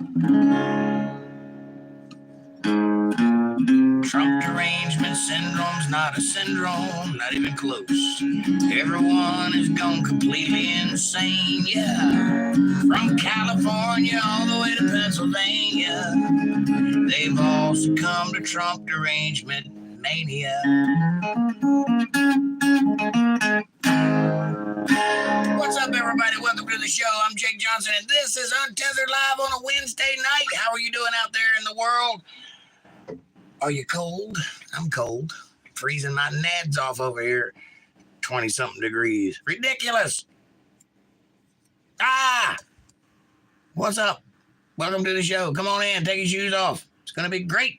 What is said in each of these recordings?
Trump derangement syndrome's not a syndrome, not even close. Everyone is gone completely insane, yeah. From California all the way to Pennsylvania, they've all succumbed to Trump derangement mania. What's up, everybody? Welcome to the show. I'm Jake Johnson, and this is Untethered Live on a Wednesday night. How are you doing out there in the world? Are you cold? I'm cold. Freezing my nads off over here. 20-something degrees. Ridiculous. What's up? Welcome to the show. Come on in. Take your shoes off. It's going to be great.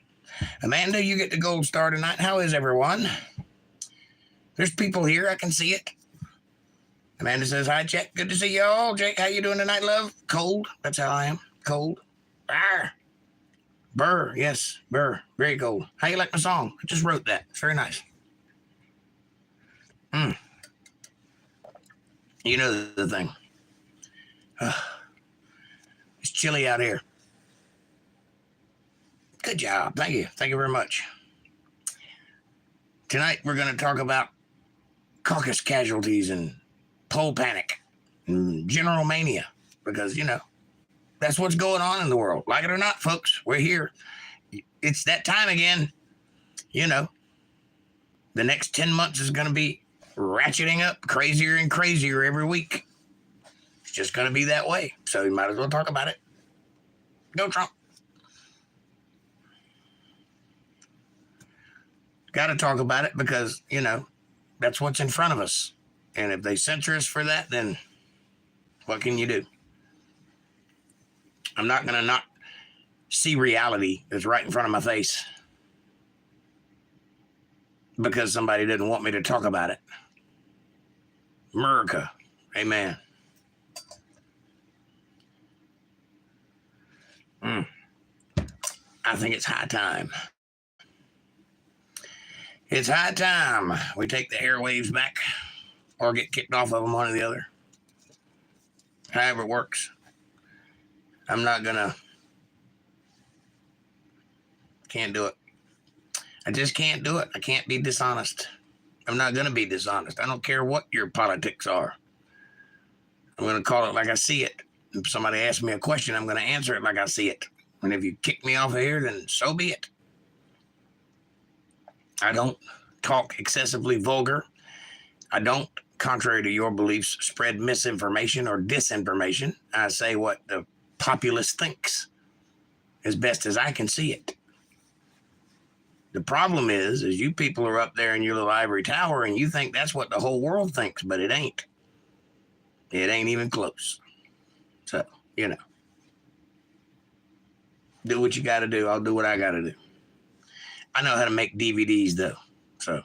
Amanda, you get the gold star tonight. How is everyone? There's people here. I can see it. Amanda says, hi, Jack. Good to see you all. Jake, how you doing tonight, love? Cold. That's how I am. Cold. Burr, yes, Burr, very cold. How you like my song? I just wrote that. It's very nice. You know the thing. It's chilly out here. Good job. Thank you. Thank you very much. Tonight we're going to talk about Caucus casualties and poll panic and general mania because, you know, that's what's going on in the world. Like it or not, folks, we're here. It's that time again. You know, the next 10 months is going to be ratcheting up crazier and crazier every week. It's just going to be that way. So you might as well talk about it. Go Trump. Got to talk about it because, you know, that's what's in front of us. And if they censor us for that, then what can you do? I'm not going to not see reality that's right in front of my face because somebody didn't want me to talk about it. America. Amen. I think it's high time. It's high time we take the airwaves back or get kicked off of them, one or the other. However it works. I'm not gonna, can't do it. I just can't do it. I can't be dishonest. I'm not gonna be dishonest. I don't care what your politics are. I'm gonna call it like I see it. If somebody asks me a question, I'm gonna answer it like I see it. And if you kick me off of here, then so be it. I don't talk excessively vulgar. I don't, contrary to your beliefs, spread misinformation or disinformation. I say what the populace thinks as best as I can see it. The problem is you people are up there in your little ivory tower and you think that's what the whole world thinks, but it ain't. It ain't even close. So, you know, do what you got to do. I'll do what I got to do. I know how to make DVDs though. So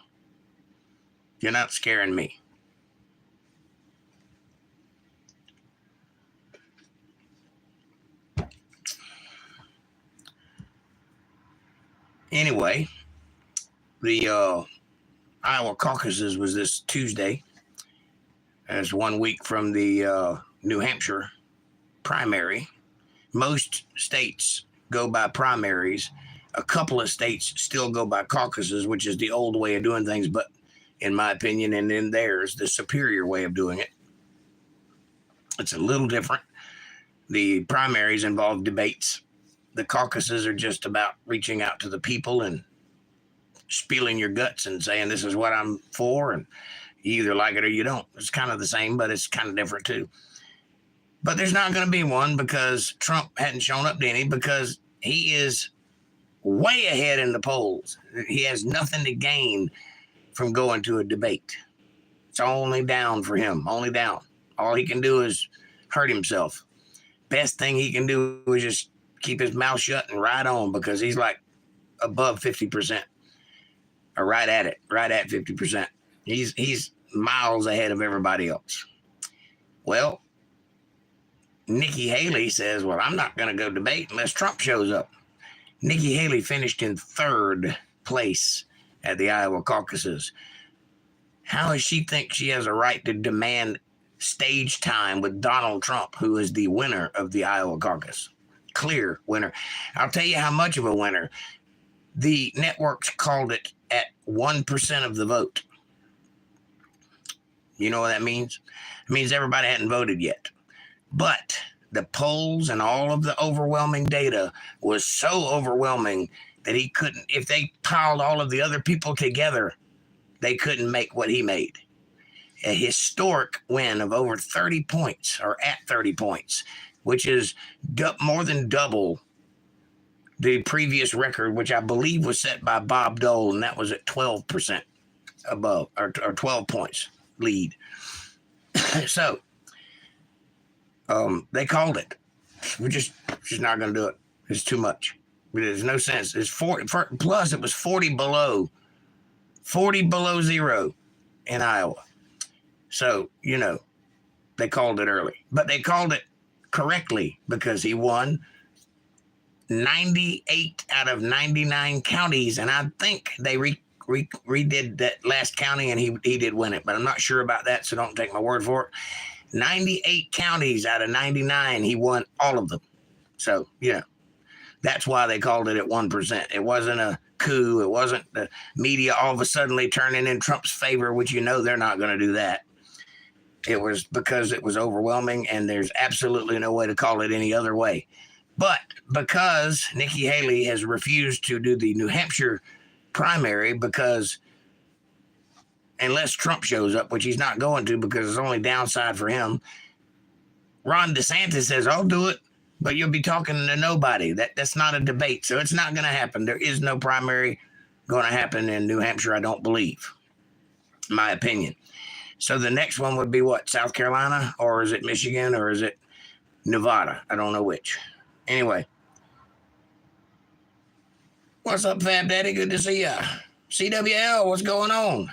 you're not scaring me. Anyway, the Iowa caucuses was this Tuesday. As 1 week from the New Hampshire primary. Most states go by primaries. A couple of states still go by caucuses, which is the old way of doing things, but in my opinion and in theirs, the superior way of doing it. It's a little different. The primaries involve debates. The caucuses are just about reaching out to the people and spilling your guts and saying, this is what I'm for, and you either like it or you don't. It's kind of the same, but it's kind of different too. But there's not going to be one because Trump hadn't shown up to any because he is way ahead in the polls. He has nothing to gain from going to a debate. It's only down for him, only down. All he can do is hurt himself. Best thing he can do is just keep his mouth shut and ride on because he's like above 50%. Or right at it, right at 50%. He's miles ahead of everybody else. Well, Nikki Haley says, well, I'm not going to go debate unless Trump shows up. Nikki Haley finished in 3rd place at the Iowa caucuses. How does she think she has a right to demand stage time with Donald Trump, who is the winner of the Iowa caucus? clear winner. I'll tell you how much of a winner. The networks called it at 1% of the vote. You know what that means? It means everybody hadn't voted yet. But the polls and all of the overwhelming data was so overwhelming that he couldn't, if they piled all of the other people together, they couldn't make what he made. A historic win of over 30 points, or at 30 points, which is more than double the previous record, which I believe was set by Bob Dole, and that was at 12% above, or 12 points lead. So they called it. We're just not going to do it. It's too much. There's no sense. It's 40 plus. It was 40 below zero in Iowa. So they called it early, but they called it correctly because he won 98 out of 99 counties, and I think they redid that last county, and he did win it, but I'm not sure about that, so don't take my word for it. 98 counties out of 99, he won all of them. So, that's why they called it at 1%. It wasn't a coup. It wasn't the media all of a sudden turning in Trump's favor, which they're not going to do that. It was because it was overwhelming, and there's absolutely no way to call it any other way. But because Nikki Haley has refused to do the New Hampshire primary, because unless Trump shows up, which he's not going to because it's only downside for him, Ron DeSantis says, I'll do it, but you'll be talking to nobody. That's not a debate, so it's not going to happen. There is no primary going to happen in New Hampshire, I don't believe, in my opinion. So the next one would be what, South Carolina, or is it Michigan, or is it Nevada? I don't know which. Anyway. What's up, Fab Daddy? Good to see ya. CWL, what's going on?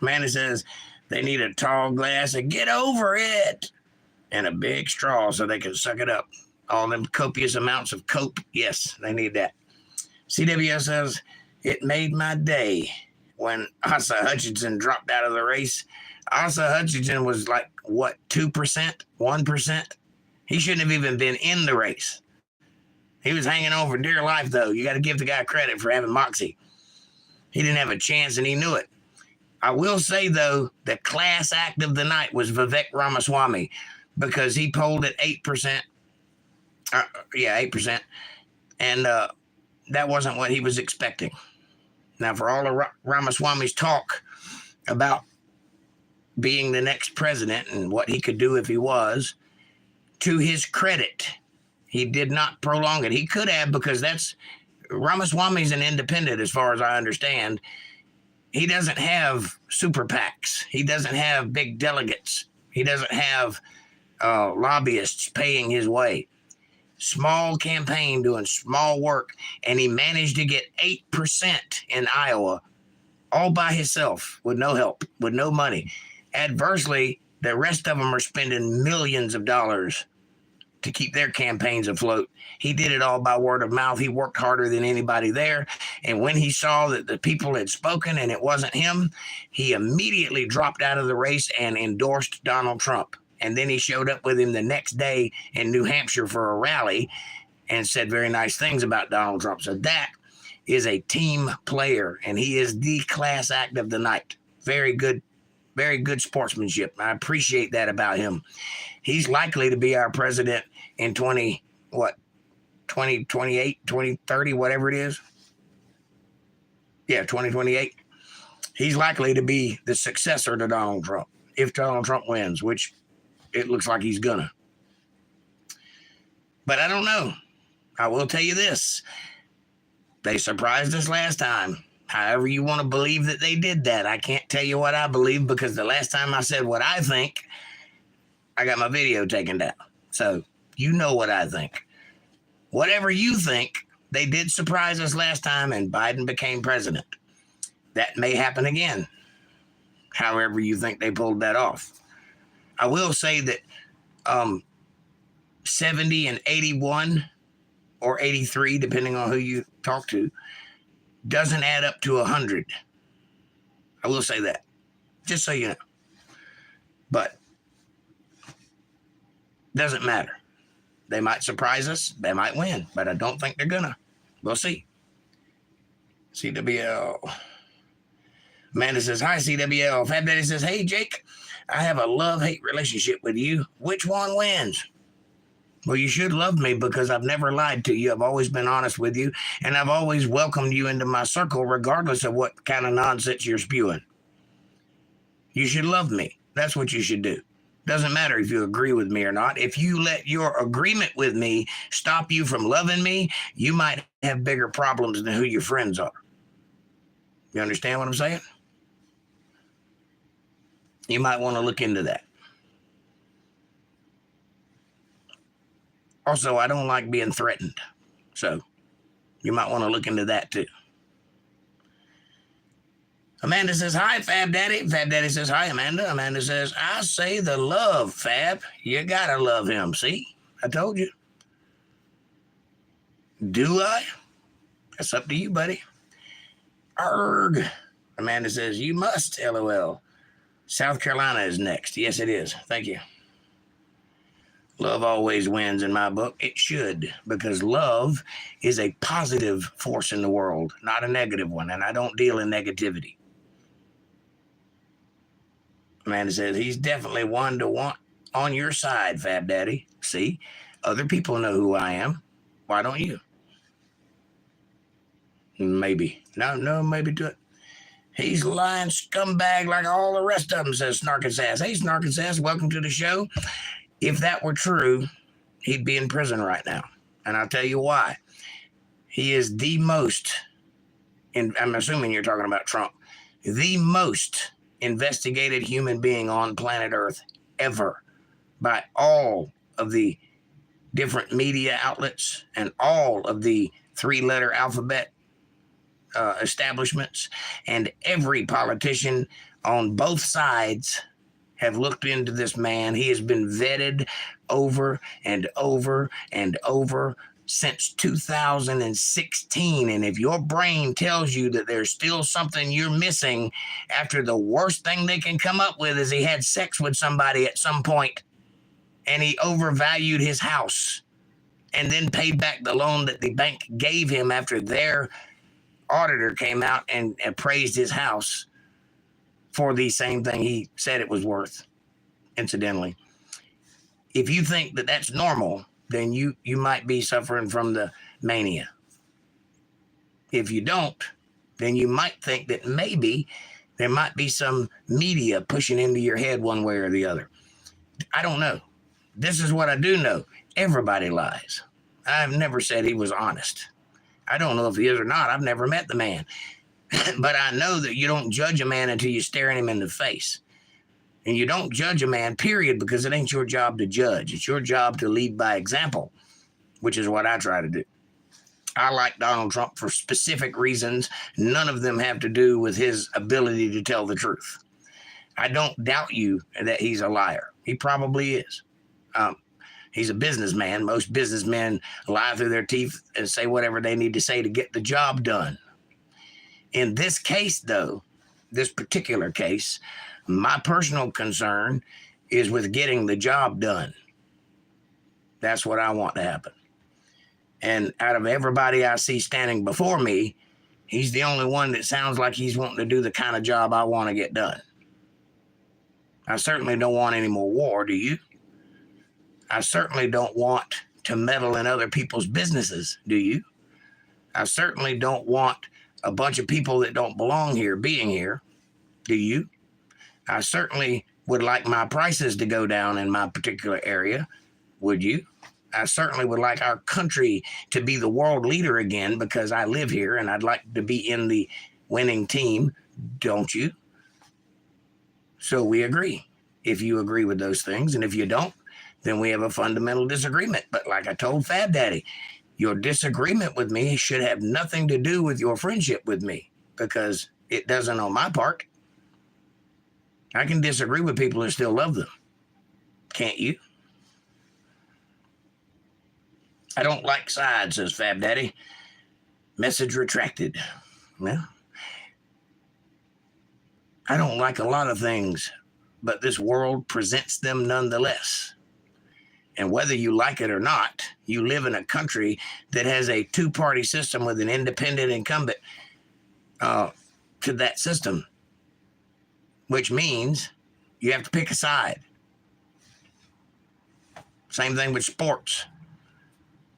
Manny says they need a tall glass and get over it, and a big straw so they can suck it up. All them copious amounts of cope. Yes, they need that. CWL says it made my day when Asa Hutchinson dropped out of the race. Asa Hutchinson was like, what, 2%, 1%? He shouldn't have even been in the race. He was hanging on for dear life, though. You got to give the guy credit for having moxie. He didn't have a chance, and he knew it. I will say, though, the class act of the night was Vivek Ramaswamy, because he polled at 8%. 8%. And that wasn't what he was expecting. Now, for all of Ramaswamy's talk about being the next president and what he could do if he was, to his credit, he did not prolong it. He could have, because Ramaswamy's an independent as far as I understand. He doesn't have super PACs. He doesn't have big delegates. He doesn't have lobbyists paying his way. Small campaign doing small work, and he managed to get 8% in Iowa all by himself with no help, with no money. Adversely, the rest of them are spending millions of dollars to keep their campaigns afloat. He did it all by word of mouth. He worked harder than anybody there. And when he saw that the people had spoken and it wasn't him, he immediately dropped out of the race and endorsed Donald Trump. And then he showed up with him the next day in New Hampshire for a rally and said very nice things about Donald Trump. So that is a team player, and he is the class act of the night. Very good sportsmanship. I appreciate that about him. He's likely to be our president in 2028, 2030, whatever it is. Yeah, 2028. He's likely to be the successor to Donald Trump if Donald Trump wins, which it looks like he's gonna. But I don't know. I will tell you this. They surprised us last time. However you want to believe that they did that. I can't tell you what I believe, because the last time I said what I think, I got my video taken down. So you know what I think. Whatever you think, they did surprise us last time and Biden became president. That may happen again. However you think they pulled that off. I will say that 70 and 81 or 83, depending on who you talk to, doesn't add up to 100. I will say that, just so you know. But Doesn't matter. They might surprise us. They might win, but I don't think they're gonna. We'll see. CWL. Amanda says, hi, CWL. Fat Daddy says, hey, Jake, I have a love-hate relationship with you. Which one wins? Well, you should love me because I've never lied to you. I've always been honest with you, and I've always welcomed you into my circle regardless of what kind of nonsense you're spewing. You should love me. That's what you should do. Doesn't matter if you agree with me or not. If you let your agreement with me stop you from loving me, you might have bigger problems than who your friends are. You understand what I'm saying? You might want to look into that. Also, I don't like being threatened. So you might want to look into that too. Amanda says, hi, Fab Daddy. Fab Daddy says, hi, Amanda. Amanda says, I say the love, Fab. You gotta love him. See? I told you. Do I? That's up to you, buddy. Arg. Amanda says, you must, LOL. South Carolina is next. Yes, it is. Thank you. Love always wins in my book. It should, because love is a positive force in the world, not a negative one, and I don't deal in negativity. Amanda says, he's definitely one to want on your side, Fab Daddy. See, other people know who I am. Why don't you? Maybe. No, maybe do it. He's a lying scumbag like all the rest of them, says Snarkin' Sass. Hey, Snarkin' Sass, welcome to the show. If that were true, he'd be in prison right now. And I'll tell you why. He is the most, I'm assuming you're talking about Trump, the most investigated human being on planet Earth ever by all of the different media outlets and all of the three-letter alphabet establishments, and every politician on both sides have looked into this man. He has been vetted over and over and over since 2016. And if your brain tells you that there's still something you're missing after the worst thing they can come up with is he had sex with somebody at some point and he overvalued his house and then paid back the loan that the bank gave him after their auditor came out and appraised his house for the same thing he said it was worth, incidentally. If you think that that's normal, then you might be suffering from the mania. If you don't, then you might think that maybe there might be some media pushing into your head one way or the other. I don't know. This is what I do know. Everybody lies. I've never said he was honest. I don't know if he is or not. I've never met the man. But I know that you don't judge a man until you're staring him in the face. And you don't judge a man, period, because it ain't your job to judge. It's your job to lead by example, which is what I try to do. I like Donald Trump for specific reasons. None of them have to do with his ability to tell the truth. I don't doubt you that he's a liar. He probably is. He's a businessman. Most businessmen lie through their teeth and say whatever they need to say to get the job done. In this case, though, this particular case, my personal concern is with getting the job done. That's what I want to happen. And out of everybody I see standing before me, he's the only one that sounds like he's wanting to do the kind of job I want to get done. I certainly don't want any more war, do you? I certainly don't want to meddle in other people's businesses, do you? I certainly don't want a bunch of people that don't belong here being here, do you? I certainly would like my prices to go down in my particular area, would you? I certainly would like our country to be the world leader again because I live here and I'd like to be in the winning team, don't you? So we agree. If you agree with those things, and if you don't, then we have a fundamental disagreement. But like I told Fab Daddy, your disagreement with me should have nothing to do with your friendship with me because it doesn't on my part. I can disagree with people and still love them. Can't you? I don't like sides, says Fab Daddy. Message retracted. Well, I don't like a lot of things, but this world presents them nonetheless. And whether you like it or not, you live in a country that has a two-party system with an independent incumbent to that system, which means you have to pick a side. Same thing with sports.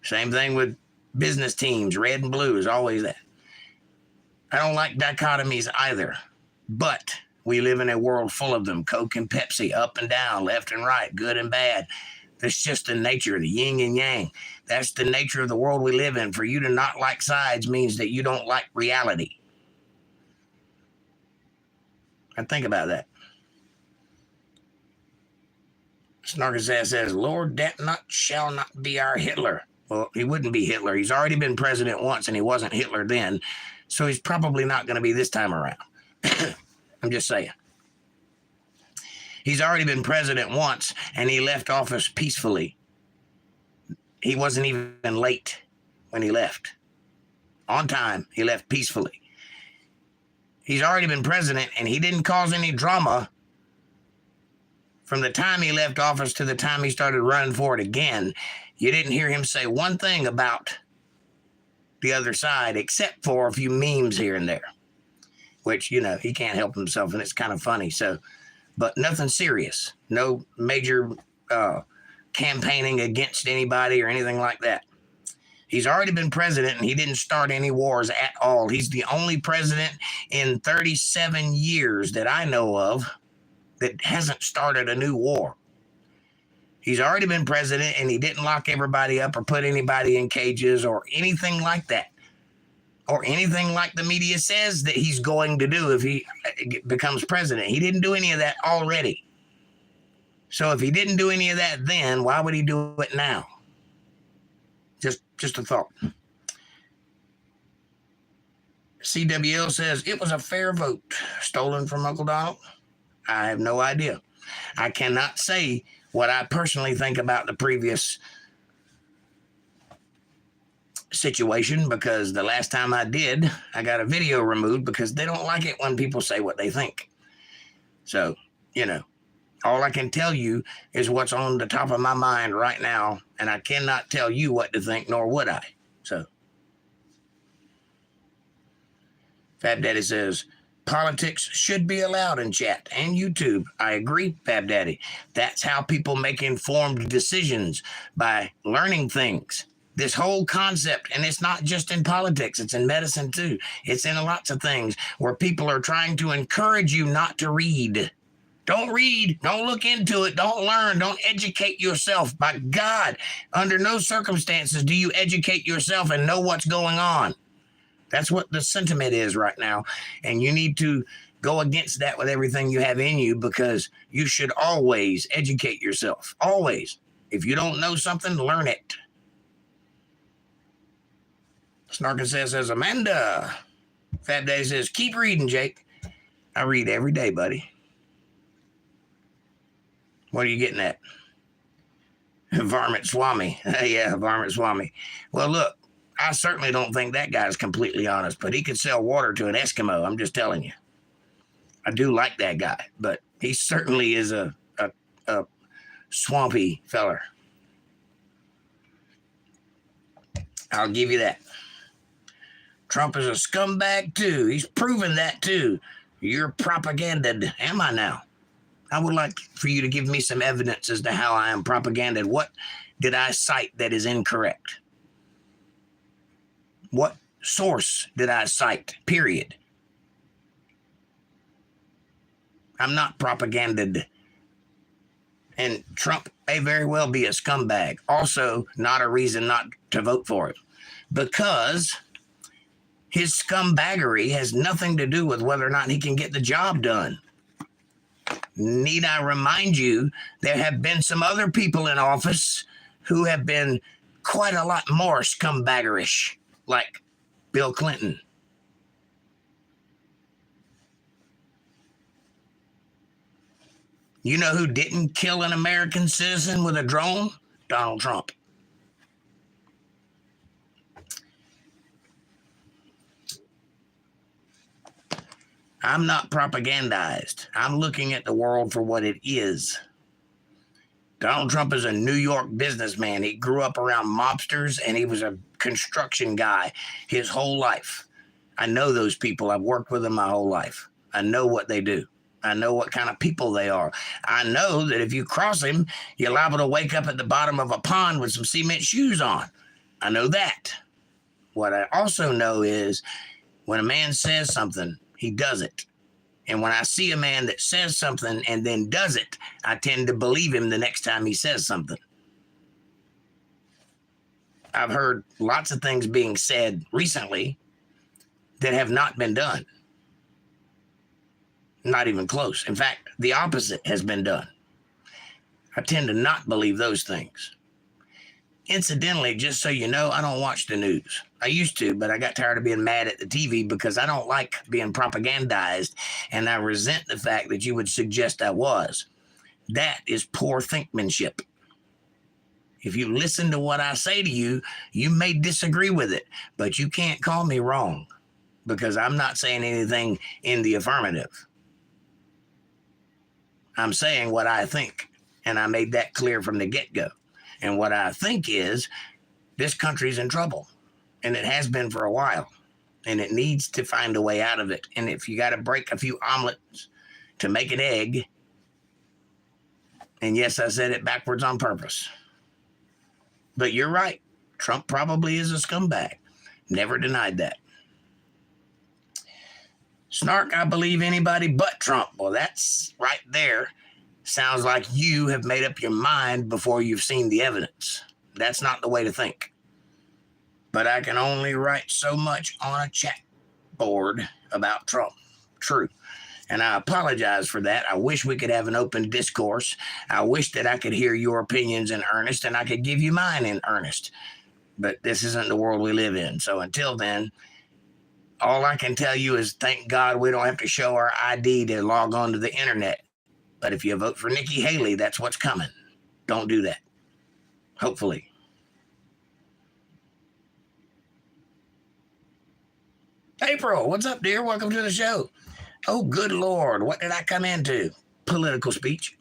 Same thing with business teams. Red and blue is always that. I don't like dichotomies either, but we live in a world full of them. Coke and Pepsi, up and down, left and right, good and bad. That's just the nature, the yin and yang. That's the nature of the world we live in. For you to not like sides means that you don't like reality. And think about that. Snarkus says, Lord, that not shall not be our Hitler. Well, he wouldn't be Hitler. He's already been president once, and he wasn't Hitler then. So he's probably not going to be this time around. I'm just saying. He's already been president once, and he left office peacefully. He wasn't even late when he left. On time, he left peacefully. He's already been president, and he didn't cause any drama from the time he left office to the time he started running for it again. You didn't hear him say one thing about the other side, except for a few memes here and there, which, you know, he can't help himself, and it's kind of funny. So, but nothing serious. No major campaigning against anybody or anything like that. He's already been president, and he didn't start any wars at all. He's the only president in 37 years that I know of that hasn't started a new war. He's already been president, and he didn't lock everybody up or put anybody in cages or anything like that, or anything like the media says that he's going to do if he becomes president. He didn't do any of that already. So if he didn't do any of that then, why would he do it now? Just a thought. CWL says, it was a fair vote. Stolen from Uncle Donald? I have no idea. I cannot say what I personally think about the previous situation, because the last time I did, I got a video removed because they don't like it when people say what they think. So, you know, all I can tell you is what's on the top of my mind right now, and I cannot tell you what to think, nor would I. So, Fab Daddy says, politics should be allowed in chat and YouTube. I agree, Fab Daddy. That's how people make informed decisions, by learning things. This whole concept, and it's not just in politics, it's in medicine too. It's in lots of things where people are trying to encourage you not to read. Don't read, don't look into it, don't learn, don't educate yourself. By God, under no circumstances do you educate yourself and know what's going on. That's what the sentiment is right now. And you need to go against that with everything you have in you, because you should always educate yourself. Always. If you don't know something, learn it. Snarkin says, Amanda. Fat Day says, keep reading, Jake. I read every day, buddy. What are you getting at? Varmint Swami. Yeah, Varmint Swami. Well, look, I certainly don't think that guy's completely honest, but he could sell water to an Eskimo. I'm just telling you. I do like that guy, but he certainly is a swampy feller. I'll give you that. Trump is a scumbag too. He's proven that too. You're propaganded. Am I now? I would like for you to give me some evidence as to how I am propaganded. What did I cite that is incorrect? What source did I cite? Period. I'm not propaganded. And Trump may very well be a scumbag. Also, not a reason not to vote for him. Because his scumbaggery has nothing to do with whether or not he can get the job done. Need I remind you, there have been some other people in office who have been quite a lot more scumbaggerish, like Bill Clinton. You know who didn't kill an American citizen with a drone? Donald Trump. I'm not propagandized. I'm looking at the world for what it is. Donald Trump is a New York businessman. He grew up around mobsters and he was a construction guy his whole life. I know those people. I've worked with them my whole life. I know what they do. I know what kind of people they are. I know that if you cross him, you're liable to wake up at the bottom of a pond with some cement shoes on. I know that. What I also know is when a man says something, he does it. And when I see a man that says something and then does it, I tend to believe him the next time he says something. I've heard lots of things being said recently that have not been done. Not even close. In fact, the opposite has been done. I tend to not believe those things. Incidentally, just so you know, I don't watch the news. I used to, but I got tired of being mad at the TV because I don't like being propagandized, and I resent the fact that you would suggest I was. That is poor thinkmanship. If you listen to what I say to you, you may disagree with it, but you can't call me wrong because I'm not saying anything in the affirmative. I'm saying what I think, and I made that clear from the get-go. And what I think is this country's in trouble, and it has been for a while, and it needs to find a way out of it. And if you got to break a few omelets to make an egg, and yes, I said it backwards on purpose. But you're right. Trump probably is a scumbag. Never denied that. Snark, I believe anybody but Trump. Well, that's right there. Sounds like you have made up your mind before you've seen the evidence. That's not the way to think. But I can only write so much on a chat board about Trump. True. And I apologize for that. I wish we could have an open discourse. I wish that I could hear your opinions in earnest and I could give you mine in earnest. But this isn't the world we live in. So until then, all I can tell you is thank God we don't have to show our ID to log on to the internet. But if you vote for Nikki Haley, that's what's coming. Don't do that. Hopefully. April, what's up, dear? Welcome to the show. Oh, good Lord. What did I come into? Political speech.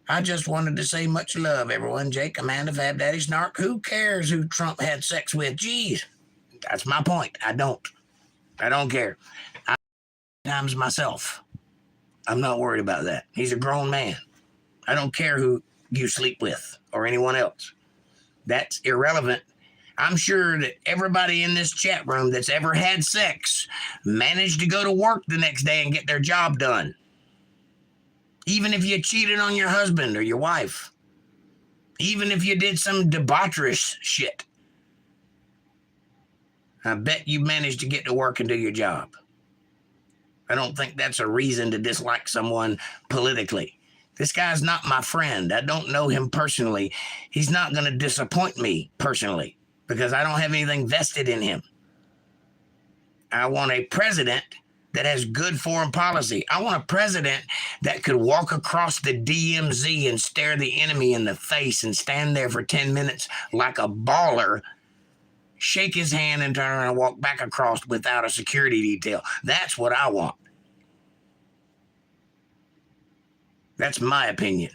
I just wanted to say much love, everyone. Jake, Amanda, Fab Daddy, Snark. Who cares who Trump had sex with? Geez, that's my point. I don't care. I times myself. I'm not worried about that. He's a grown man. I don't care who you sleep with or anyone else. That's irrelevant. I'm sure that everybody in this chat room that's ever had sex managed to go to work the next day and get their job done. Even if you cheated on your husband or your wife. Even if you did some debaucherous shit. I bet you managed to get to work and do your job. I don't think that's a reason to dislike someone politically. This guy's not my friend. I don't know him personally. He's not going to disappoint me personally because I don't have anything vested in him. I want a president that has good foreign policy. I want a president that could walk across the DMZ and stare the enemy in the face and stand there for 10 minutes like a baller, shake his hand and turn around and walk back across without a security detail. That's what I want. That's my opinion.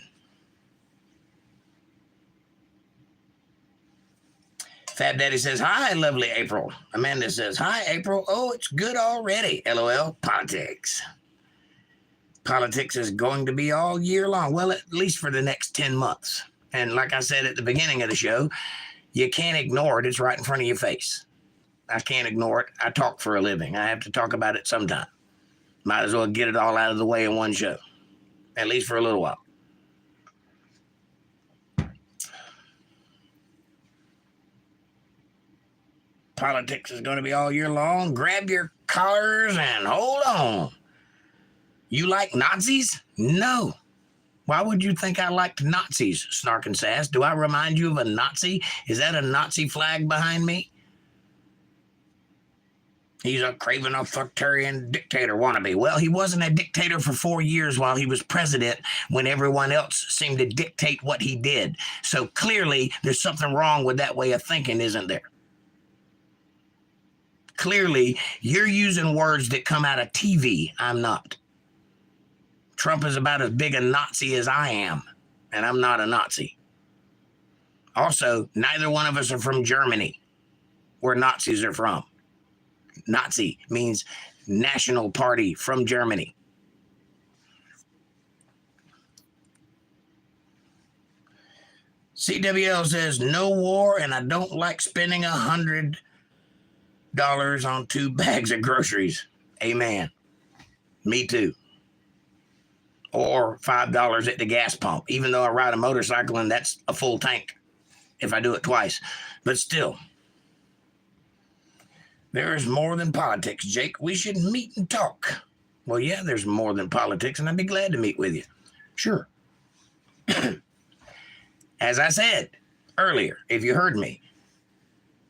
Fat Daddy says, hi, lovely April. Amanda says, hi, April. Oh, it's good already. LOL. Politics. Politics is going to be all year long. Well, at least for the next 10 months. And like I said at the beginning of the show, you can't ignore it. It's right in front of your face. I can't ignore it. I talk for a living. I have to talk about it sometime. Might as well get it all out of the way in one show. At least for a little while. Politics is going to be all year long. Grab your collars and hold on. You like Nazis? No. Why would you think I liked Nazis, Snark and Sass? Do I remind you of a Nazi? Is that a Nazi flag behind me? He's a craven authoritarian dictator wannabe. Well, he wasn't a dictator for 4 years while he was president when everyone else seemed to dictate what he did. So clearly there's something wrong with that way of thinking, isn't there? Clearly you're using words that come out of TV. I'm not. Trump is about as big a Nazi as I am. and I'm not a Nazi. Also, neither one of us are from Germany, where Nazis are from. Nazi means National Party from Germany. CWL says, no war, and I don't like spending $100 on 2 bags of groceries. Amen. Me too. Or $5 at the gas pump, even though I ride a motorcycle and that's a full tank if I do it twice. But still, there is more than politics, Jake. We should meet and talk. Well, yeah, there's more than politics, and I'd be glad to meet with you. Sure. As I said earlier, if you heard me,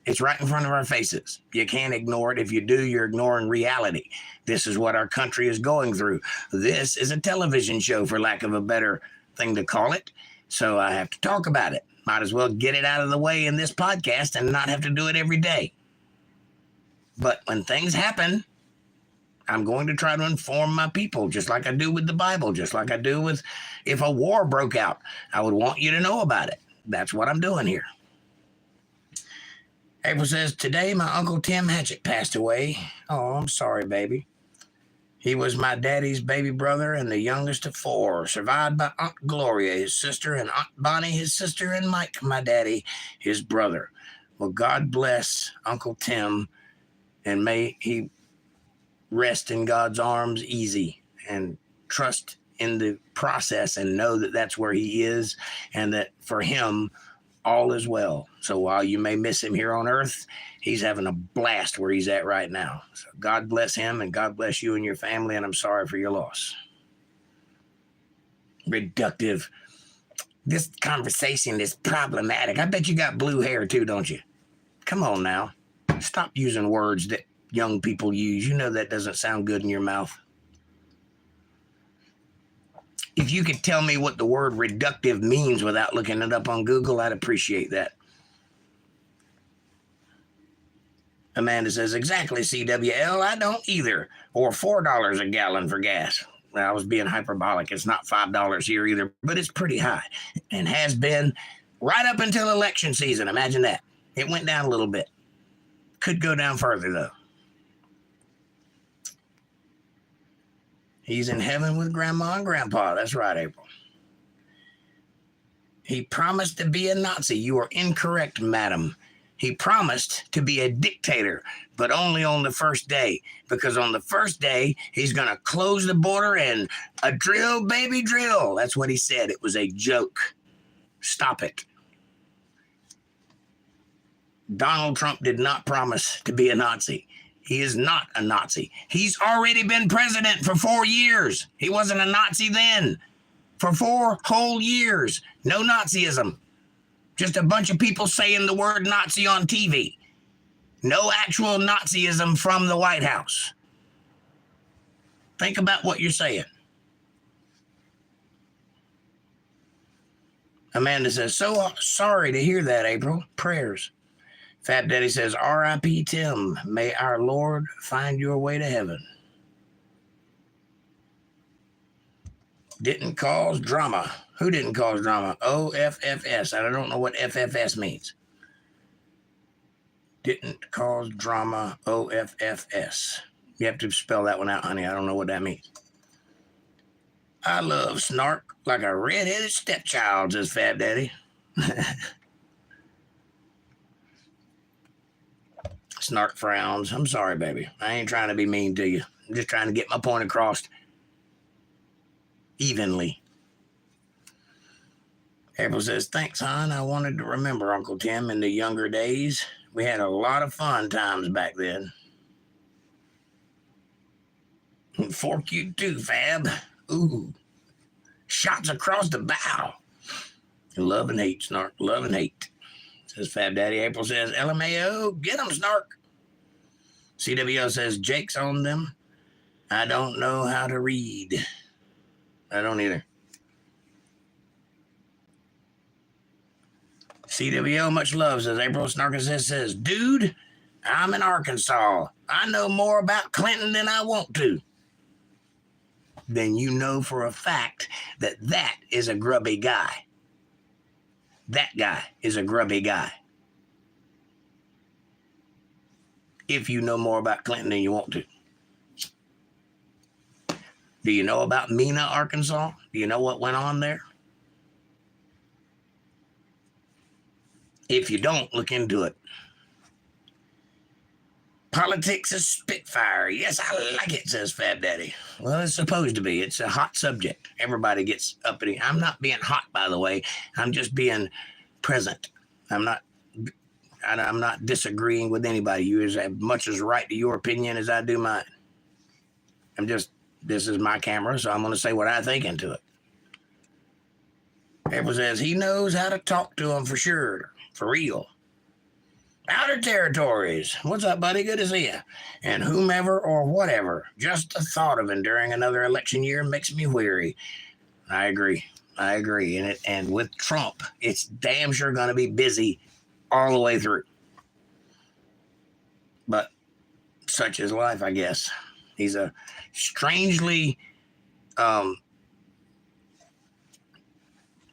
it's right in front of our faces. You can't ignore it. If you do, you're ignoring reality. This is what our country is going through. This is a television show, for lack of a better thing to call it. So I have to talk about it. Might as well get it out of the way in this podcast and not have to do it every day. But when things happen, I'm going to try to inform my people, just like I do with the Bible, just like I do with if a war broke out. I would want you to know about it. That's what I'm doing here. April says, today my Uncle Tim Hatchett passed away. Oh, I'm sorry, baby. He was my daddy's baby brother and the youngest of 4, survived by Aunt Gloria, his sister, and Aunt Bonnie, his sister, and Mike, my daddy, his brother. Well, God bless Uncle Tim, and may he rest in God's arms easy, and trust in the process and know that that's where he is, and that for him, all is well. So while you may miss him here on earth, he's having a blast where he's at right now. So God bless him, and God bless you and your family, and I'm sorry for your loss. Reductive. This conversation is problematic. I bet you got blue hair too, don't you? Come on now. Stop using words that young people use. You know that doesn't sound good in your mouth. If you could tell me what the word reductive means without looking it up on Google, I'd appreciate that. Amanda says, exactly, CWL. I don't either. Or $4 a gallon for gas. Well, I was being hyperbolic. It's not $5 here either, but it's pretty high and has been right up until election season. Imagine that. It went down a little bit. Could go down further, though. He's in heaven with Grandma and Grandpa. That's right, April. He promised to be a Nazi. You are incorrect, madam. He promised to be a dictator, but only on the first day. Because on the first day, he's going to close the border and a drill, baby, drill. That's what he said. It was a joke. Stop it. Donald Trump did not promise to be a Nazi. He is not a Nazi. He's already been president for 4 years. He wasn't a Nazi then. For 4 whole years. No Nazism. Just a bunch of people saying the word Nazi on TV. No actual Nazism from the White House. Think about what you're saying. Amanda says, so sorry to hear that, April. Prayers. Fat Daddy says, R.I.P. Tim, may our Lord find your way to heaven. Didn't cause drama. Who didn't cause drama? OFFS. I don't know what FFS means. Didn't cause drama, OFFS. You have to spell that one out, honey. I don't know what that means. I love snark like a red-headed stepchild, says Fat Daddy. Snark frowns. I'm sorry, baby. I ain't trying to be mean to you. I'm just trying to get my point across evenly. April says, thanks, hon. I wanted to remember Uncle Tim in the younger days. We had a lot of fun times back then. Fork you too, Fab. Ooh. Shots across the bow. Love and hate, Snark. Love and hate. Says Fab Daddy. April says, LMAO, get them, Snark. CWO says, Jake's on them. I don't know how to read. I don't either. CWO, much love, says April. Snarkus says, dude, I'm in Arkansas. I know more about Clinton than I want to. Then you know for a fact that that is a grubby guy. That guy is a grubby guy. If you know more about Clinton than you want to. Do you know about Mena, Arkansas? Do you know what went on there? If you don't, look into it. Politics is Spitfire. Yes, I like it, says Fab Daddy. Well, it's supposed to be. It's a hot subject. Everybody gets uppity. I'm not being hot, by the way. I'm just being present. I'm not disagreeing with anybody. You as much as right to your opinion as I do mine. This is my camera, so I'm going to say what I think into it. Everyone says he knows how to talk to them for sure, for real. Outer territories. What's up, buddy? Good to see you. And whomever or whatever. Just the thought of enduring another election year makes me weary. I agree. And with Trump, it's damn sure going to be busy all the way through. But such is life, I guess. He's a strangely, what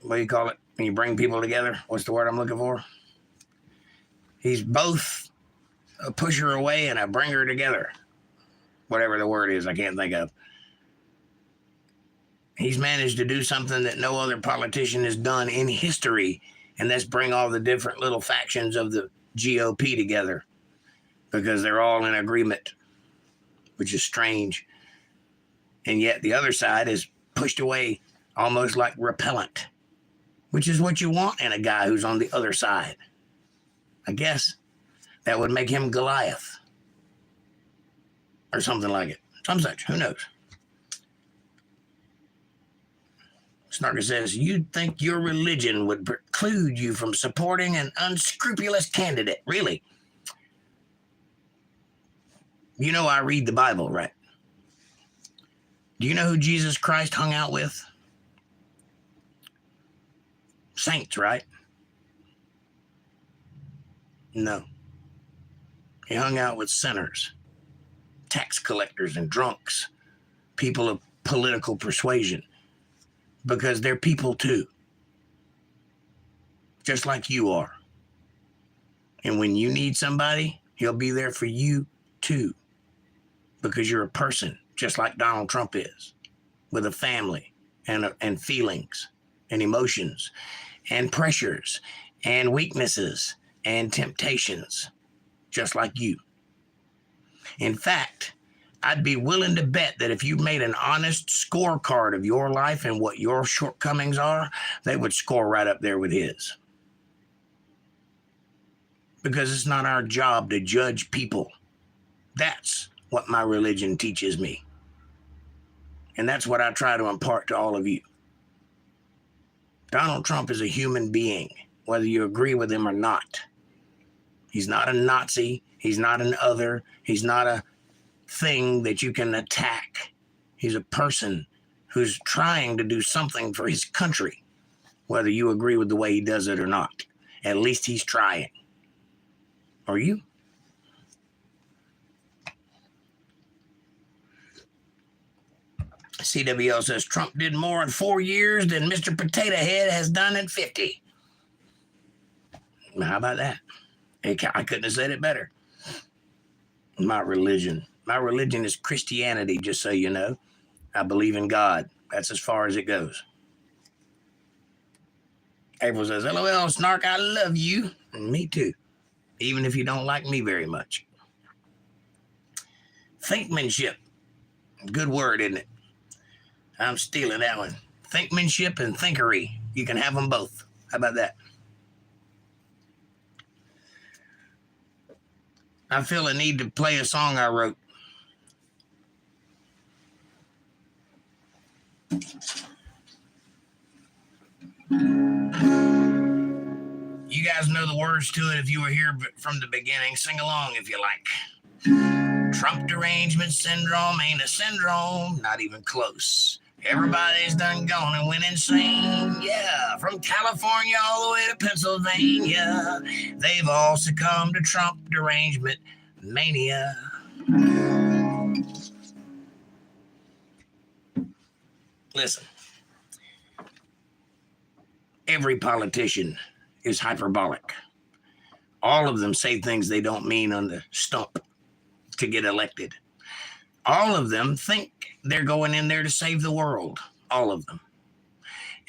do you call it? When you bring people together, what's the word I'm looking for? He's both a pusher away and a bringer together. Whatever the word is, I can't think of. He's managed to do something that no other politician has done in history, and that's bring all the different little factions of the GOP together because they're all in agreement, which is strange. And yet the other side is pushed away almost like repellent, which is what you want in a guy who's on the other side. I guess that would make him Goliath or something like it. Some such, who knows? Snarker says, you'd think your religion would preclude you from supporting an unscrupulous candidate. Really? You know I read the Bible, right? Do you know who Jesus Christ hung out with? Saints, right? No. He hung out with sinners, tax collectors and drunks, people of political persuasion, because they're people too, just like you are. And when you need somebody, he'll be there for you too, because you're a person, just like Donald Trump is, with a family and feelings and emotions and pressures and weaknesses and temptations, just like you. In fact, I'd be willing to bet that if you made an honest scorecard of your life and what your shortcomings are, they would score right up there with his. Because it's not our job to judge people. That's what my religion teaches me. And that's what I try to impart to all of you. Donald Trump is a human being, whether you agree with him or not. He's not a Nazi. He's not an other. He's not a thing that you can attack. He's a person who's trying to do something for his country, whether you agree with the way he does it or not. At least he's trying. Are you? CWL says Trump did more in 4 years than Mr. Potato Head has done in 50. How about that? I couldn't have said it better. My religion is Christianity, just so you know. I believe in God. That's as far as it goes. April says, LOL, Snark, I love you. And me too. Even if you don't like me very much. Thinkmanship. Good word, isn't it? I'm stealing that one. Thinkmanship and thinkery. You can have them both. How about that? I feel a need to play a song I wrote. You guys know the words to it if you were here from the beginning. Sing along if you like. Trump derangement syndrome ain't a syndrome, not even close. Everybody's done gone and went insane, yeah. From California all the way to Pennsylvania, they've all succumbed to Trump derangement mania. Listen, every politician is hyperbolic. All of them say things they don't mean on the stump to get elected. All of them think they're going in there to save the world. All of them.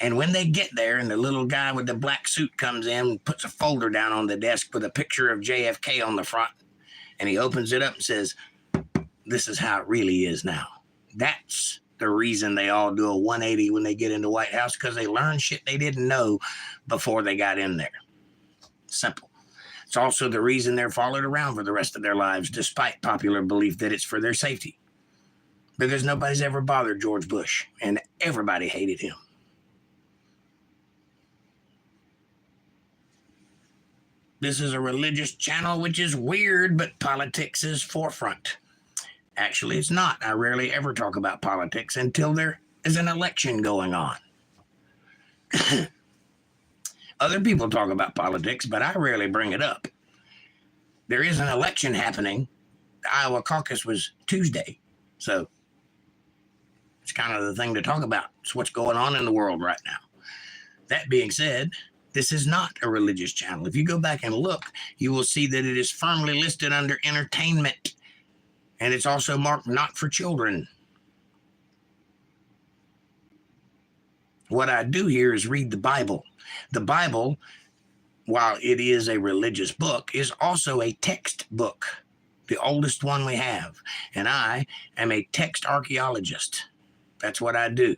And when they get there and the little guy with the black suit comes in and puts a folder down on the desk with a picture of JFK on the front, and he opens it up and says, this is how it really is now. That's the reason they all do a 180 when they get into White House, because they learn shit they didn't know before they got in there. Simple. It's also the reason they're followed around for the rest of their lives, despite popular belief that it's for their safety. Because nobody's ever bothered George Bush, and everybody hated him. This is a religious channel, which is weird, but politics is forefront. Actually, it's not. I rarely ever talk about politics until there is an election going on. Other people talk about politics, but I rarely bring it up. There is an election happening. The Iowa caucus was Tuesday, so it's kind of the thing to talk about. It's what's going on in the world right now. That being said, this is not a religious channel. If you go back and look, you will see that it is firmly listed under entertainment, and it's also marked not for children. What I do here is read the Bible. The Bible, while it is a religious book, is also a text book, the oldest one we have. And I am a text archaeologist. That's what I do.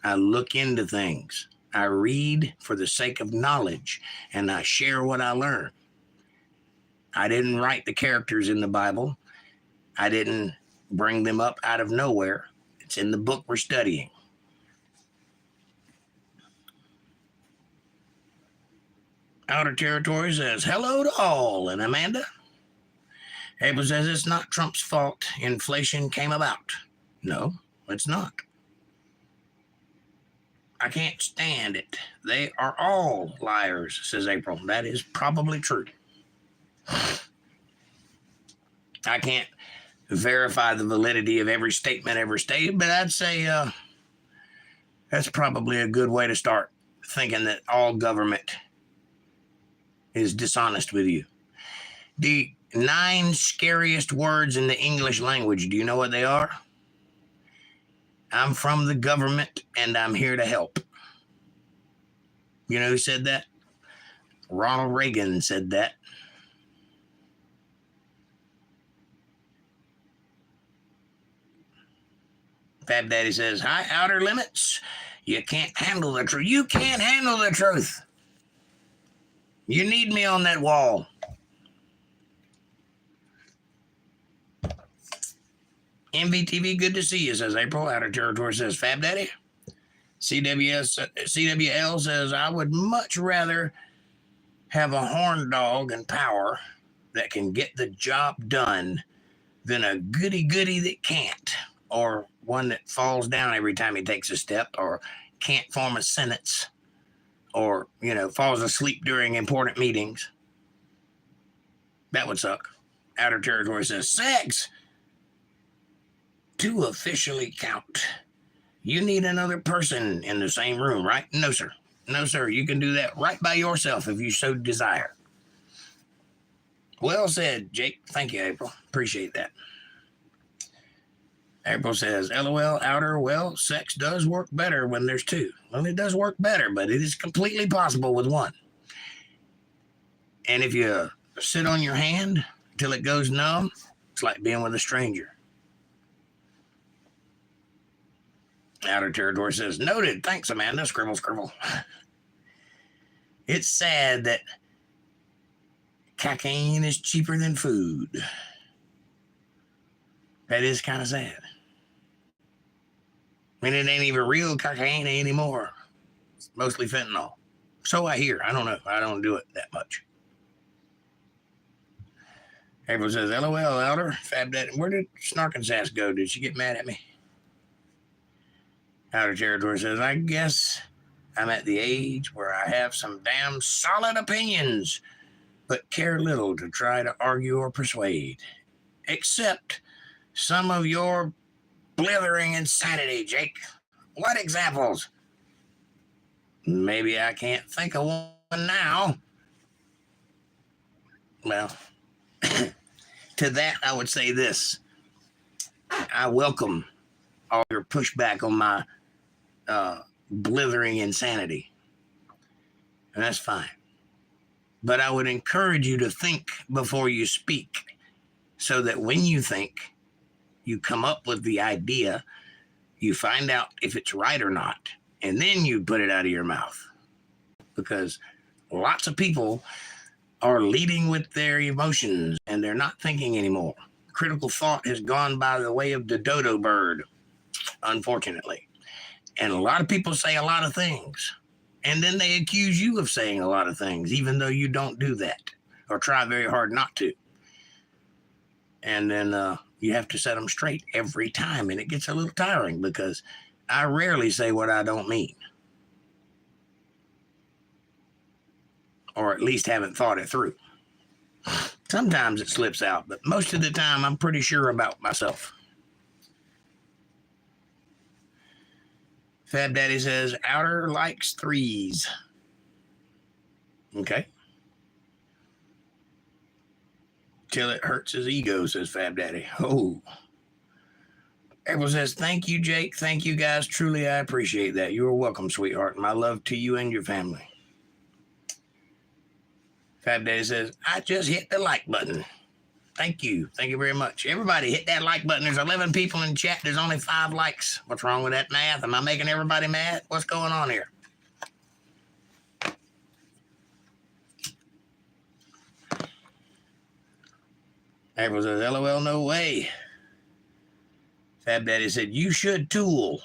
I look into things. I read for the sake of knowledge, and I share what I learn. I didn't write the characters in the Bible. I didn't bring them up out of nowhere. It's in the book we're studying. Outer Territory says, hello to all. And Amanda? Abel says, it's not Trump's fault inflation came about. No, it's not. I can't stand it. They are all liars, says April. That is probably true. I can't verify the validity of every statement ever stated, but I'd say that's probably a good way to start, thinking that all government is dishonest with you. The 9 scariest words in the English language, do you know what they are? I'm from the government and I'm here to help. You know who said that? Ronald Reagan said that. Fab Daddy says, hi, Outer Limits. You can't handle the truth. You can't handle the truth. You need me on that wall. MVTV, good to see you, says April. Outer Territory says Fab Daddy. CWL says, I would much rather have a horn dog and power that can get the job done than a goody-goody that can't, or one that falls down every time he takes a step, or can't form a sentence, or, falls asleep during important meetings. That would suck. Outer Territory says, sex to officially count. You need another person in the same room, right? No, sir. No, sir. You can do that right by yourself if you so desire. Well said, Jake. Thank you, April. Appreciate that. April says, LOL, Outer, well, sex does work better when there's 2. Well, it does work better, but it is completely possible with 1. And if you sit on your hand till it goes numb, it's like being with a stranger. Outer Territory says, noted. Thanks, Amanda. Scribble, scribble. It's sad that cocaine is cheaper than food. That is kind of sad. I mean, it ain't even real cocaine anymore. It's mostly fentanyl. So I hear. I don't know. I don't do it that much. Everyone says, LOL, Outer. Fab Daddy. Where did Snarkin' Sass go? Did she get mad at me? Outer Territory says, I guess I'm at the age where I have some damn solid opinions, but care little to try to argue or persuade. Except some of your blithering insanity, Jake. What examples? Maybe I can't think of now, well, to that, I would say this. I welcome all your pushback on my blithering insanity. And that's fine. But I would encourage you to think before you speak, so that when you think, you come up with the idea, you find out if it's right or not, and then you put it out of your mouth. Because lots of people are leading with their emotions and they're not thinking anymore. Critical thought has gone by the way of the dodo bird, unfortunately. And a lot of people say a lot of things, and then they accuse you of saying a lot of things, even though you don't do that or try very hard not to. And then you have to set them straight every time, and it gets a little tiring because I rarely say what I don't mean, or at least haven't thought it through. Sometimes it slips out, but most of the time I'm pretty sure about myself. Fab Daddy says, Outer likes threes. Okay. Till it hurts his ego, says Fab Daddy. Oh. Everyone says, thank you, Jake. Thank you, guys. Truly, I appreciate that. You are welcome, sweetheart. My love to you and your family. Fab Daddy says, I just hit the like button. Thank you. Thank you very much. Everybody hit that like button. There's 11 people in chat. There's only 5 likes. What's wrong with that math? Am I making everybody mad? What's going on here? Everyone says, LOL, no way. Fab Daddy said, you should tool.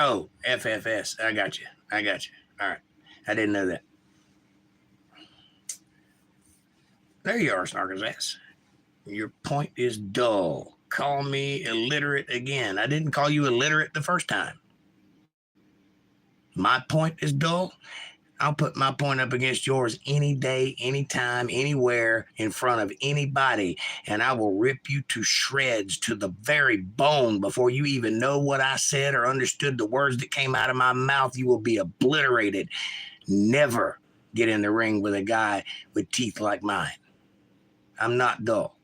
Oh, FFS. I got you. All right. I didn't know that. There you are, Snarker's ass. Your point is dull. Call me illiterate again. I didn't call you illiterate the first time. My point is dull. I'll put my point up against yours any day, anytime, anywhere, in front of anybody, and I will rip you to shreds, to the very bone, before you even know what I said or understood the words that came out of my mouth. You will be obliterated. Never get in the ring with a guy with teeth like mine. I'm not dull,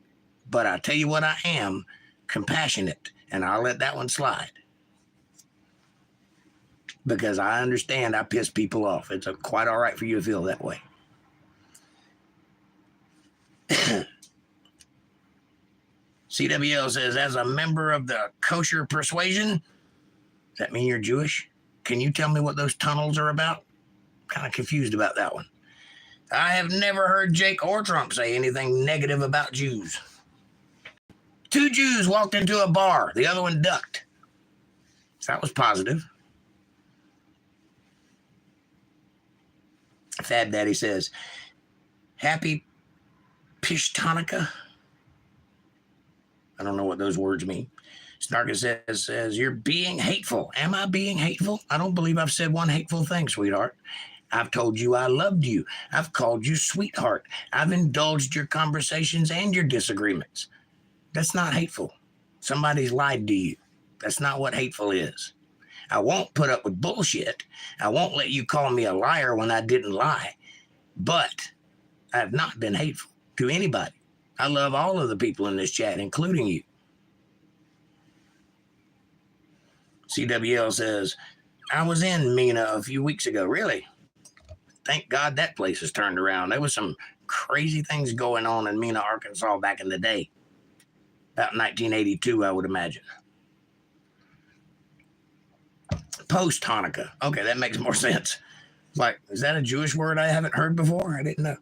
but I tell you what I am, compassionate, and I'll let that one slide. Because I understand I piss people off. It's quite all right for you to feel that way. CWL says, as a member of the kosher persuasion, does that mean you're Jewish? Can you tell me what those tunnels are about? I'm kind of confused about that one. I have never heard Jake or Trump say anything negative about Jews. 2 Jews walked into a bar. The other one ducked. So that was positive. Fab Daddy says, happy Pishtonica. I don't know what those words mean. Snarker says, you're being hateful. Am I being hateful? I don't believe I've said one hateful thing, sweetheart. I've told you I loved you. I've called you sweetheart. I've indulged your conversations and your disagreements. That's not hateful. Somebody's lied to you. That's not what hateful is. I won't put up with bullshit. I won't let you call me a liar when I didn't lie. But I have not been hateful to anybody. I love all of the people in this chat, including you. CWL says, I was in Mania a few weeks ago. Really? Thank God that place has turned around. There was some crazy things going on in Mena, Arkansas back in the day. About 1982, I would imagine. Post Hanukkah. Okay, that makes more sense. Like, is that a Jewish word I haven't heard before? I didn't know.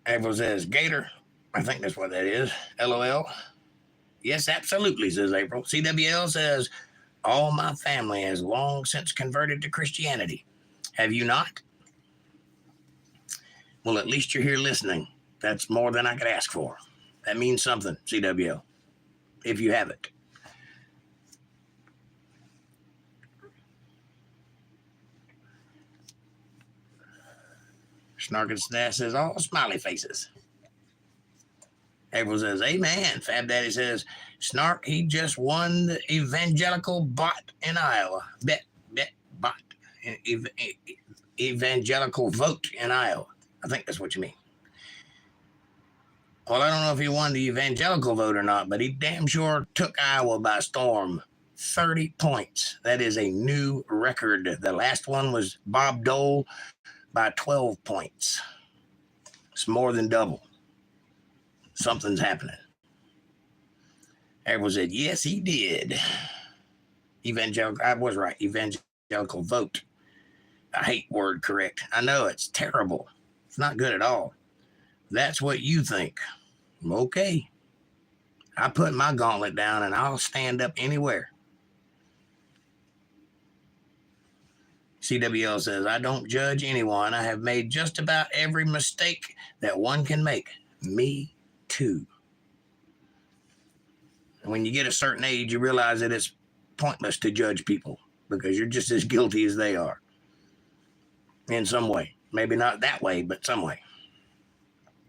April says, Gator. I think that's what that is. LOL. Yes, absolutely, says April. CWL says, all my family has long since converted to Christianity. Have you not? Well, at least you're here listening. That's more than I could ask for. That means something, CWL, if you haven't. Snarkin' Snash says, all smiley faces. April says, amen. Fab Daddy says, Snark, he just won the evangelical bot in Iowa. Bot. Evangelical vote in Iowa. I think that's what you mean. Well, I don't know if he won the evangelical vote or not, but he damn sure took Iowa by storm. 30 points. That is a new record. The last one was Bob Dole by 12 points. It's more than double. Something's happening. Everyone said, yes, he did. Evangelical, I was right. Evangelical vote. I hate word correct. I know it's terrible. It's not good at all. That's what you think. Okay. I put my gauntlet down and I'll stand up anywhere. CWL says, I don't judge anyone. I have made just about every mistake that one can make. Me too. And when you get a certain age, you realize that it's pointless to judge people because you're just as guilty as they are. In some way. Maybe not that way, but some way.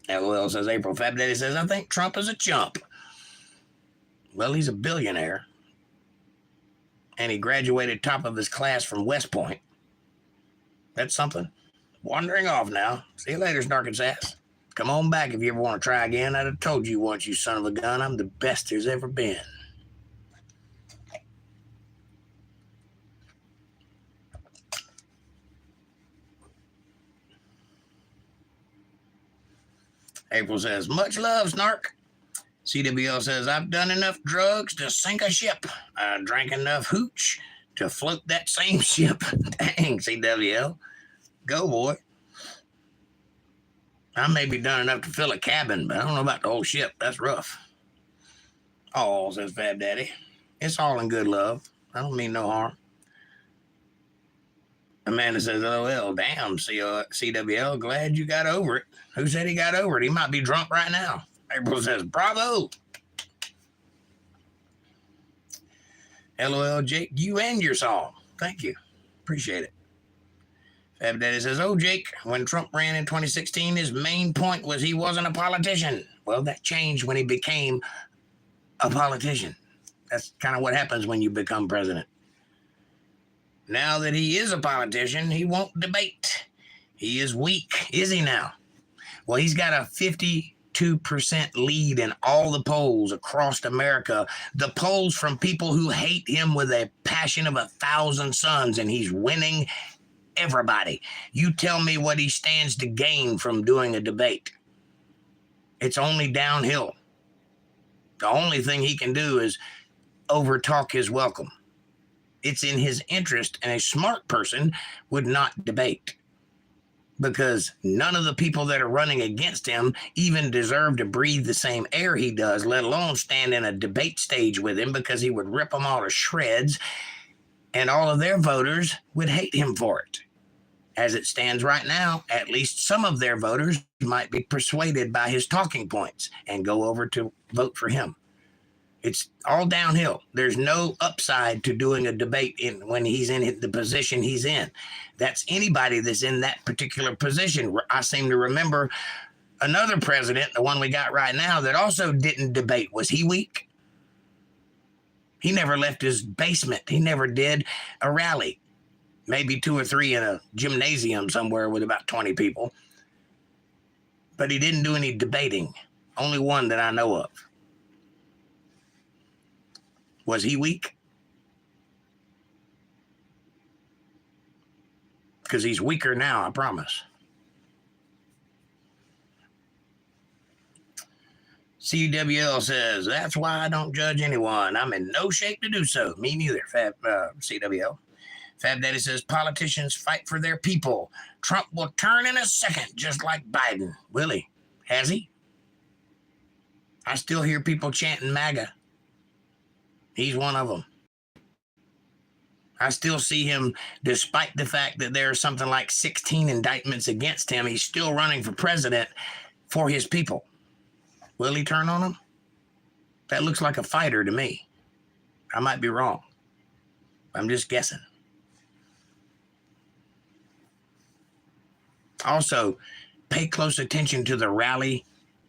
LOL says, April. Fab Daddy says, I think Trump is a chump. Well, he's a billionaire. And he graduated top of his class from West Point. That's something. Wandering off now. See you later, Snark and Sass. Come on back if you ever want to try again. I'd have told you once, you son of a gun, I'm the best there's ever been. April says, much love, Snark. CWL says, I've done enough drugs to sink a ship. I drank enough hooch to float that same ship. Dang, CWL. Go, boy. I maybe done enough to fill a cabin, but I don't know about the whole ship. That's rough. Oh, says Fab Daddy. It's all in good love. I don't mean no harm. Amanda says, LOL, damn, CWL, glad you got over it. Who said he got over it? He might be drunk right now. April says, bravo. LOL, Jake, you and your song. Thank you. Appreciate it. Fab Daddy says, oh, Jake, when Trump ran in 2016, his main point was he wasn't a politician. Well, that changed when he became a politician. That's kind of what happens when you become president. Now that he is a politician, he won't debate. He is weak. Is he now? Well, he's got a 52% lead in all the polls across America. The polls from people who hate him with a passion of 1,000 suns, and he's winning everybody. You tell me what he stands to gain from doing a debate. It's only downhill. The only thing he can do is overtalk his welcome. It's in his interest, and a smart person would not debate because none of the people that are running against him even deserve to breathe the same air he does, let alone stand in a debate stage with him, because he would rip them all to shreds, and all of their voters would hate him for it. As it stands right now, at least some of their voters might be persuaded by his talking points and go over to vote for him. It's all downhill. There's no upside to doing a debate when he's in the position he's in. That's anybody that's in that particular position. I seem to remember another president, the one we got right now, that also didn't debate. Was he weak? He never left his basement. He never did a rally. Maybe 2 or 3 in a gymnasium somewhere with about 20 people. But he didn't do any debating. Only one that I know of. Was he weak? Because he's weaker now, I promise. CWL says, that's why I don't judge anyone. I'm in no shape to do so. Me neither, CWL. Fab Daddy says, politicians fight for their people. Trump will turn in a second, just like Biden. Will he? Has he? I still hear people chanting MAGA. He's one of them. I still see him, despite the fact that there are something like 16 indictments against him, he's still running for president for his people. Will he turn on them? That looks like a fighter to me. I might be wrong. I'm just guessing. Also, pay close attention to the rally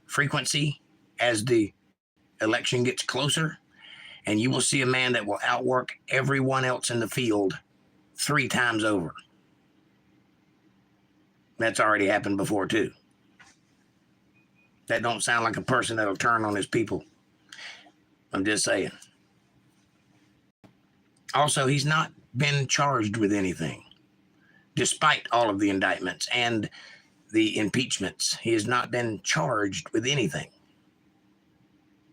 frequency as the election gets closer, and you will see a man that will outwork everyone else in the field 3 times over. That's already happened before, too. That don't sound like a person that'll turn on his people. I'm just saying. Also, he's not been charged with anything. Despite all of the indictments and the impeachments, he has not been charged with anything.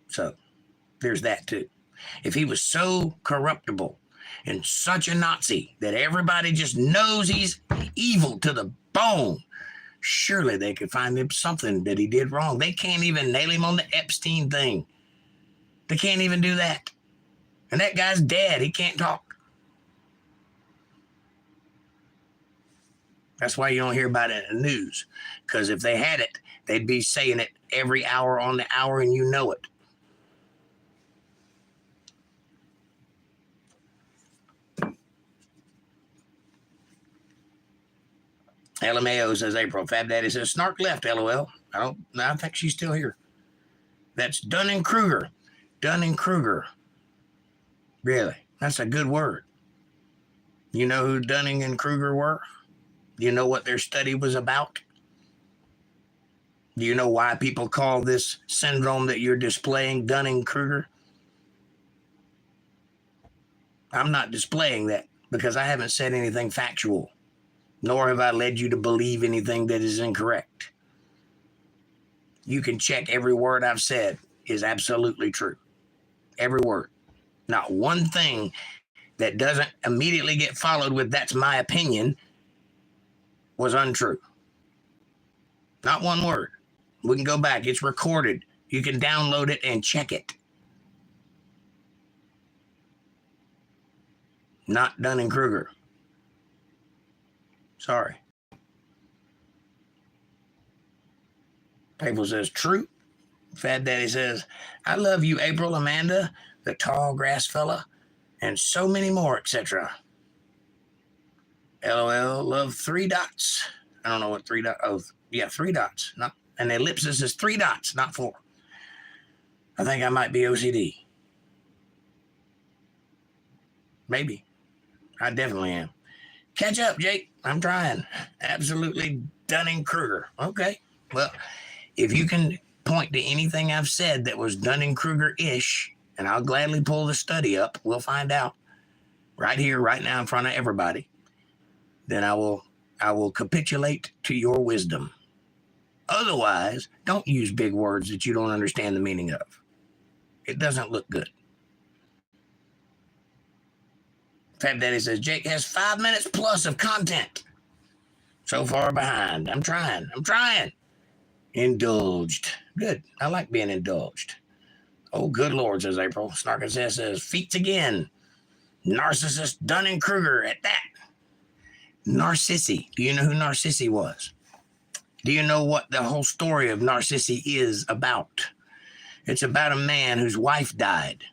So, there's that, too. If he was so corruptible and such a Nazi that everybody just knows he's evil to the bone, surely they could find him something that he did wrong. They can't even nail him on the Epstein thing. They can't even do that. And that guy's dead. He can't talk. That's why you don't hear about it in the news. Because if they had it, they'd be saying it every hour on the hour, and you know it. LMAO says April. Fab Daddy says Snark left, LOL. I think she's still here. That's Dunning-Kruger. Dunning-Kruger. Really? That's a good word. You know who Dunning and Kruger were? Do you know what their study was about? Do you know why people call this syndrome that you're displaying Dunning-Kruger? I'm not displaying that because I haven't said anything factual, nor have I led you to believe anything that is incorrect. You can check every word I've said is absolutely true. Every word. Not one thing that doesn't immediately get followed with "that's my opinion" was untrue. Not one word. We can go back. It's recorded. You can download it and check it. Not Dunning-Kruger. Sorry. April says, true. Fat Daddy says, I love you, April, Amanda, the tall grass fella, and so many more, etc. LOL, love 3 dots. I don't know what 3 dots. Oh, yeah, 3 dots. Not, and the ellipsis is 3 dots, not 4. I think I might be OCD. Maybe. I definitely am. Catch up, Jake. I'm trying. Absolutely Dunning-Kruger. Okay. Well, if you can point to anything I've said that was Dunning-Kruger-ish, and I'll gladly pull the study up, we'll find out right here, right now in front of everybody, then I will capitulate to your wisdom. Otherwise, don't use big words that you don't understand the meaning of. It doesn't look good. Fat Daddy says, Jake has 5 minutes plus of content. So far behind. I'm trying. Indulged. Good. I like being indulged. Oh, good Lord, says April. Snarkin' says, feats again. Narcissist Dunning-Kruger at that. Narcissi. Do you know who Narcissi was? Do you know what the whole story of Narcissi is about? It's about a man whose wife died.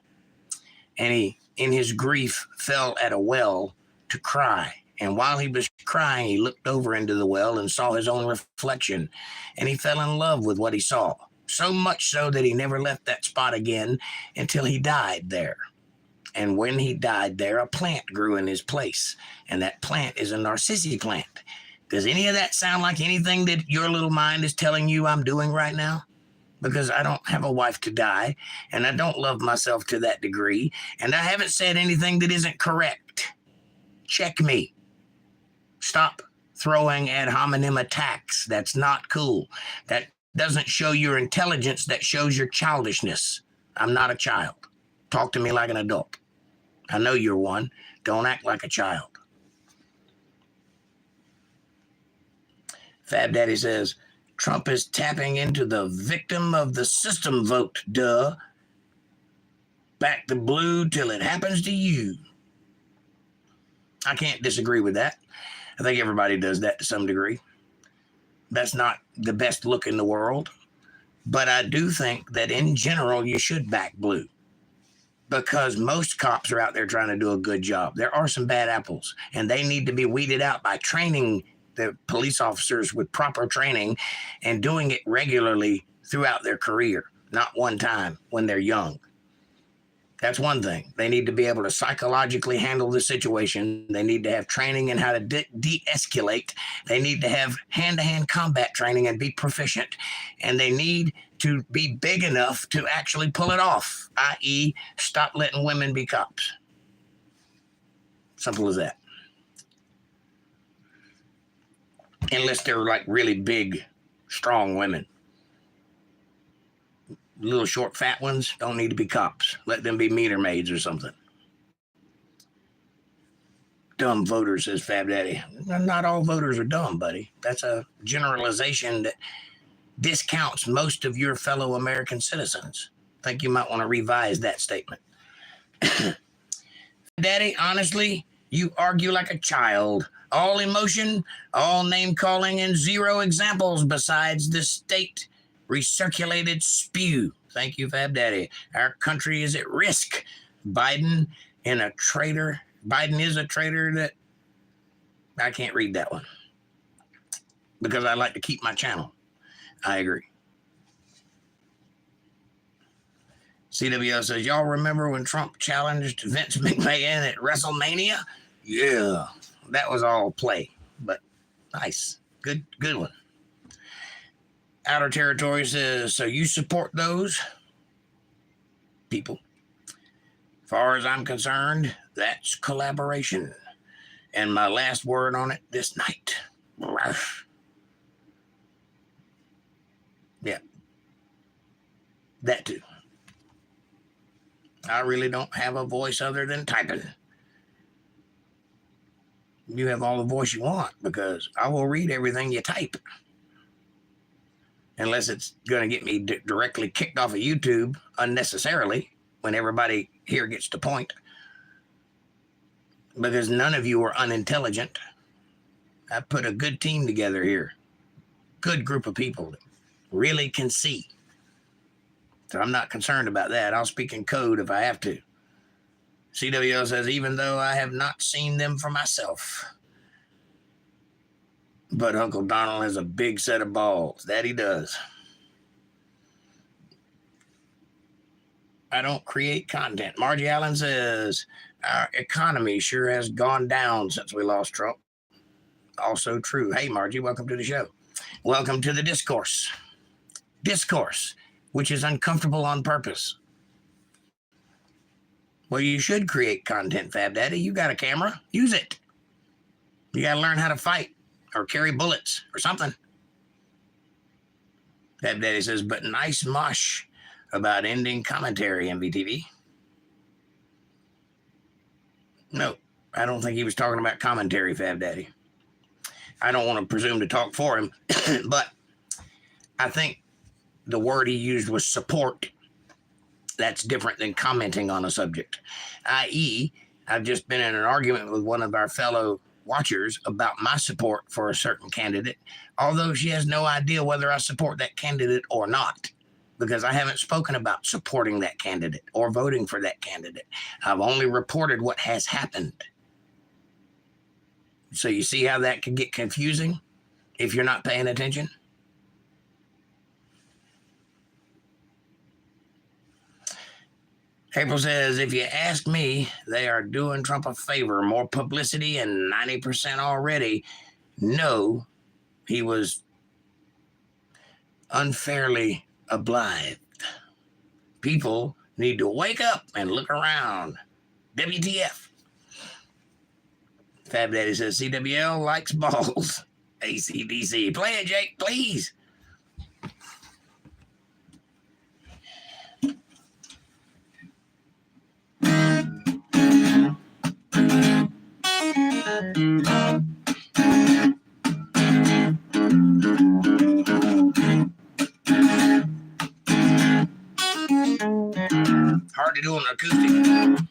And he, in his grief, fell at a well to cry. And while he was crying, he looked over into the well and saw his own reflection. And he fell in love with what he saw. So much so that he never left that spot again until he died there. And when he died there, a plant grew in his place. And that plant is a Narcissi plant. Does any of that sound like anything that your little mind is telling you I'm doing right now? Because I don't have a wife to die, and I don't love myself to that degree, and I haven't said anything that isn't correct. Check me. Stop throwing ad hominem attacks. That's not cool. That doesn't show your intelligence. That shows your childishness. I'm not a child. Talk to me like an adult. I know you're one. Don't act like a child. Fab Daddy says, Trump is tapping into the victim of the system vote, duh. Back the blue till it happens to you. I can't disagree with that. I think everybody does that to some degree. That's not the best look in the world. But I do think that in general, you should back blue. Because most cops are out there trying to do a good job. There are some bad apples, and they need to be weeded out by training the police officers with proper training and doing it regularly throughout their career. not one time when they're young. That's one thing. They need to be able to psychologically handle the situation. They need to have training in how to de-escalate. They need to have hand-to-hand combat training and be proficient. And they need to be big enough to actually pull it off, i.e. stop letting women be cops. Simple as that. Unless they're like really big, strong women. Little short, fat ones don't need to be cops. Let them be meter maids or something. Dumb voters, says Fab Daddy. Not all voters are dumb, buddy. That's a generalization that discounts most of your fellow American citizens. I think you might want to revise that statement. Daddy, honestly, you argue like a child. All emotion, all name calling, and zero examples besides the state recirculated spew. Thank you, Fab Daddy. Our country is at risk. Biden is a traitor that I can't read that one because I like to keep my channel. I agree. CWL says, y'all remember when Trump challenged Vince McMahon at WrestleMania? Yeah, that was all play, but nice. Good one. Outer Territory says, so you support those people? As far as I'm concerned, that's collaboration. And my last word on it this night. Yeah. That too. I really don't have a voice other than typing. You have all the voice you want because I will read everything you type. Unless it's going to get me directly kicked off of YouTube unnecessarily when everybody here gets the point. Because none of you are unintelligent. I put a good team together here. Good group of people that really can see. So I'm not concerned about that. I'll speak in code if I have to. CWL says, even though I have not seen them for myself. But Uncle Donald has a big set of balls. That he does. I don't create content. Margie Allen says, our economy sure has gone down since we lost Trump. Also true. Hey, Margie, welcome to the show. Welcome to the discourse. Discourse, which is uncomfortable on purpose. Well, you should create content, Fab Daddy. You got a camera. Use it. You got to learn how to fight. Or carry bullets or something. Fab Daddy says, but nice mush about ending commentary, MVTV. No, I don't think he was talking about commentary, Fab Daddy. I don't want to presume to talk for him, but I think the word he used was support. That's different than commenting on a subject. i.e., I've just been in an argument with one of our fellow watchers about my support for a certain candidate, although she has no idea whether I support that candidate or not, because I haven't spoken about supporting that candidate or voting for that candidate. I've only reported what has happened. So you see how that can get confusing if you're not paying attention? April says, if you ask me, they are doing Trump a favor. More publicity and 90% already. No, he was unfairly obliged. People need to wake up and look around. WTF. Fab Daddy says, CWL likes balls. ACDC. Play it, Jake, please. Hard to do on acoustic.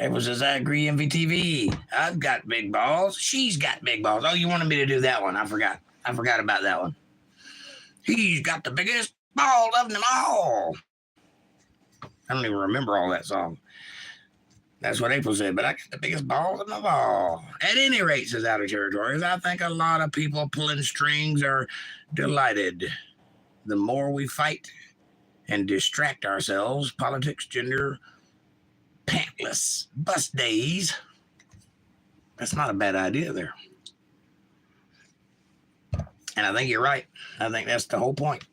April says, I agree, MVTV. I've got big balls. She's got big balls. Oh, you wanted me to do that one. I forgot. I forgot about that one. He's got the biggest balls of them all. I don't even remember all that song. That's what April said, but I got the biggest balls of them all. At any rate, says Outer Territories, I think a lot of people pulling strings are delighted. The more we fight and distract ourselves, politics, gender, pantless bus days. That's not a bad idea there. And I think you're right. I think that's the whole point.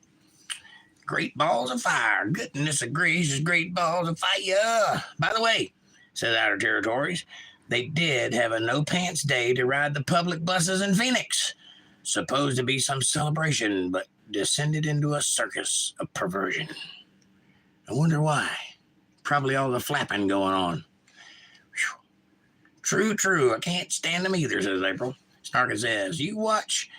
Great balls of fire. Goodness agrees is great balls of fire. By the way, says Outer Territories, they did have a no pants day to ride the public buses in Phoenix. Supposed to be some celebration, but descended into a circus of perversion. I wonder why. Probably all the flapping going on. Whew. True. I can't stand them either, says April. Snarkin says, you watch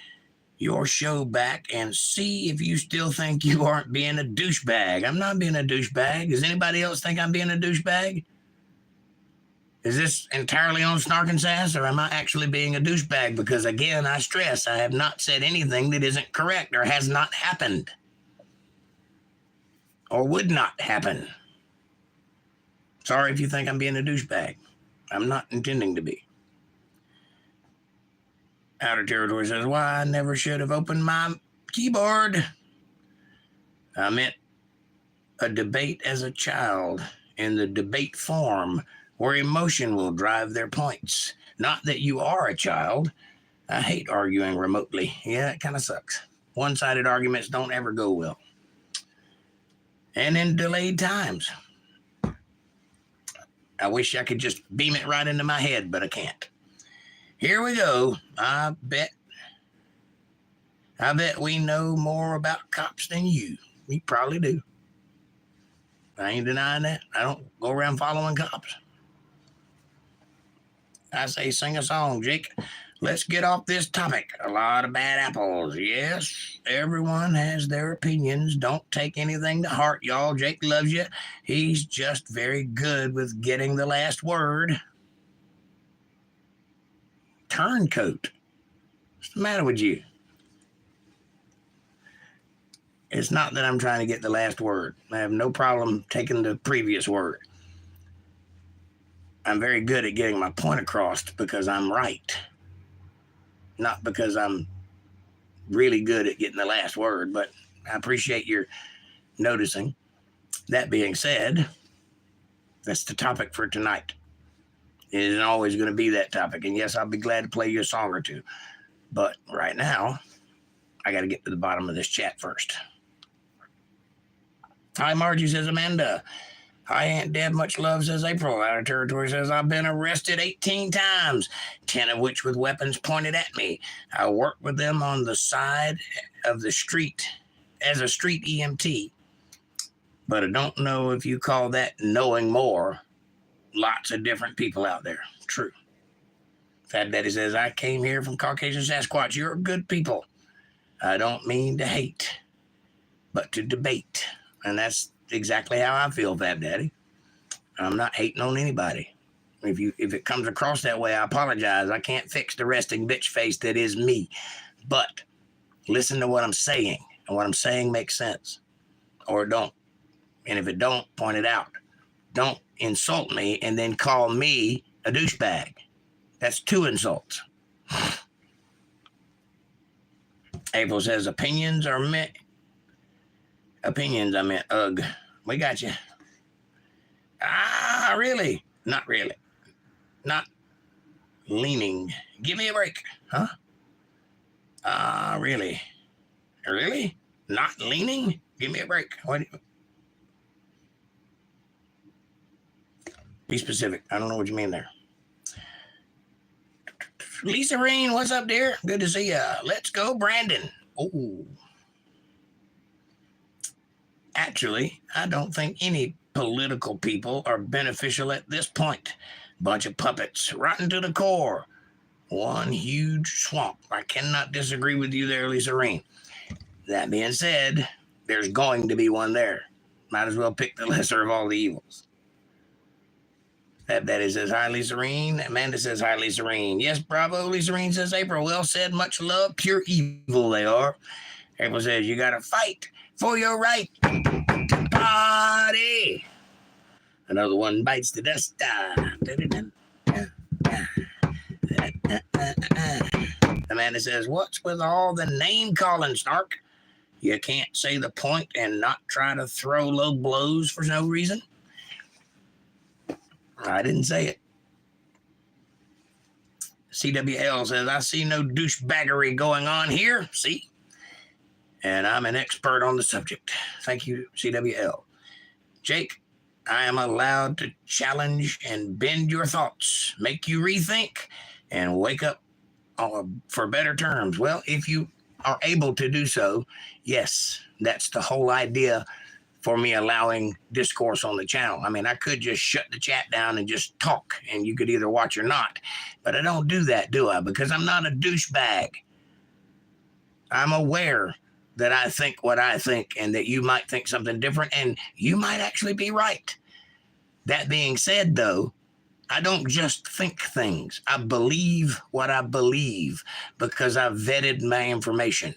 your show back and see if you still think you aren't being a douchebag. I'm not being a douchebag. Does anybody else think I'm being a douchebag? Is this entirely on Snarkin Sass, or am I actually being a douchebag? Because again, I stress, I have not said anything that isn't correct or has not happened or would not happen. Sorry if you think I'm being a douchebag. I'm not intending to be. Outer Territory says, why I never should have opened my keyboard. I meant a debate as a child in the debate form where emotion will drive their points. Not that you are a child. I hate arguing remotely. Yeah, it kind of sucks. One-sided arguments don't ever go well. And in delayed times. I wish I could just beam it right into my head, but I can't. Here we go. I bet we know more about cops than you. We probably do. I ain't denying that. I don't go around following cops. I say sing a song, Jake. Let's get off this topic. A lot of bad apples. Yes, everyone has their opinions. Don't take anything to heart, y'all. Jake loves you. He's just very good with getting the last word. Turncoat. What's the matter with you? It's not that I'm trying to get the last word. I have no problem taking the previous word. I'm very good at getting my point across because I'm right. Not because I'm really good at getting the last word, but I appreciate your noticing. That being said, that's the topic for tonight. It isn't always going to be that topic. And yes, I'll be glad to play you a song or two. But right now, I got to get to the bottom of this chat first. Hi, Margie, says Amanda. Hi, Aunt Deb. Much love, says April. Outer Territory says, I've been arrested 18 times, 10 of which with weapons pointed at me. I work with them on the side of the street as a street EMT. But I don't know if you call that knowing more. Lots of different people out there. True. Fat Daddy says, I came here from Caucasian Sasquatch. You're good people. I don't mean to hate, but to debate. And that's exactly how I feel, Fat Daddy. I'm not hating on anybody. If it comes across that way, I apologize. I can't fix the resting bitch face that is me. But listen to what I'm saying. And what I'm saying makes sense. Or don't. And if it don't, point it out. Don't insult me and then call me a douchebag. That's 2 insults. April says opinions are meant. Opinions, I meant ugh. We got you. Ah, really? Not really. Not leaning. Give me a break. Huh? Ah, really? Really? Not leaning? Give me a break. What? Be specific. I don't know what you mean there. Lisa Rain, what's up, dear? Good to see ya. Let's go, Brandon. Oh. Actually, I don't think any political people are beneficial at this point. Bunch of puppets, rotten to the core. One huge swamp. I cannot disagree with you there, Lisa Rain. That being said, there's going to be one there. Might as well pick the lesser of all the evils. Fab Daddy says, hi, Lisa Reen. Amanda says, hi, Lisa Reen. Yes, bravo. Lisa Reen says, April, well said. Much love. Pure evil they are. April says, you got to fight for your right to party. Another one bites the dust. Amanda says, what's with all the name calling, Snark? You can't say the point and not try to throw low blows for no reason? I didn't say it. CWL says, I see no douchebaggery going on here. See? And I'm an expert on the subject. Thank you, CWL. Jake, I am allowed to challenge and bend your thoughts, make you rethink, and wake up for better terms. Well, if you are able to do so, yes, that's the whole idea for me allowing discourse on the channel. I mean, I could just shut the chat down and just talk, and you could either watch or not. But I don't do that, do I? Because I'm not a douchebag. I'm aware that I think what I think and that you might think something different, and you might actually be right. That being said, though, I don't just think things. I believe what I believe because I've vetted my information.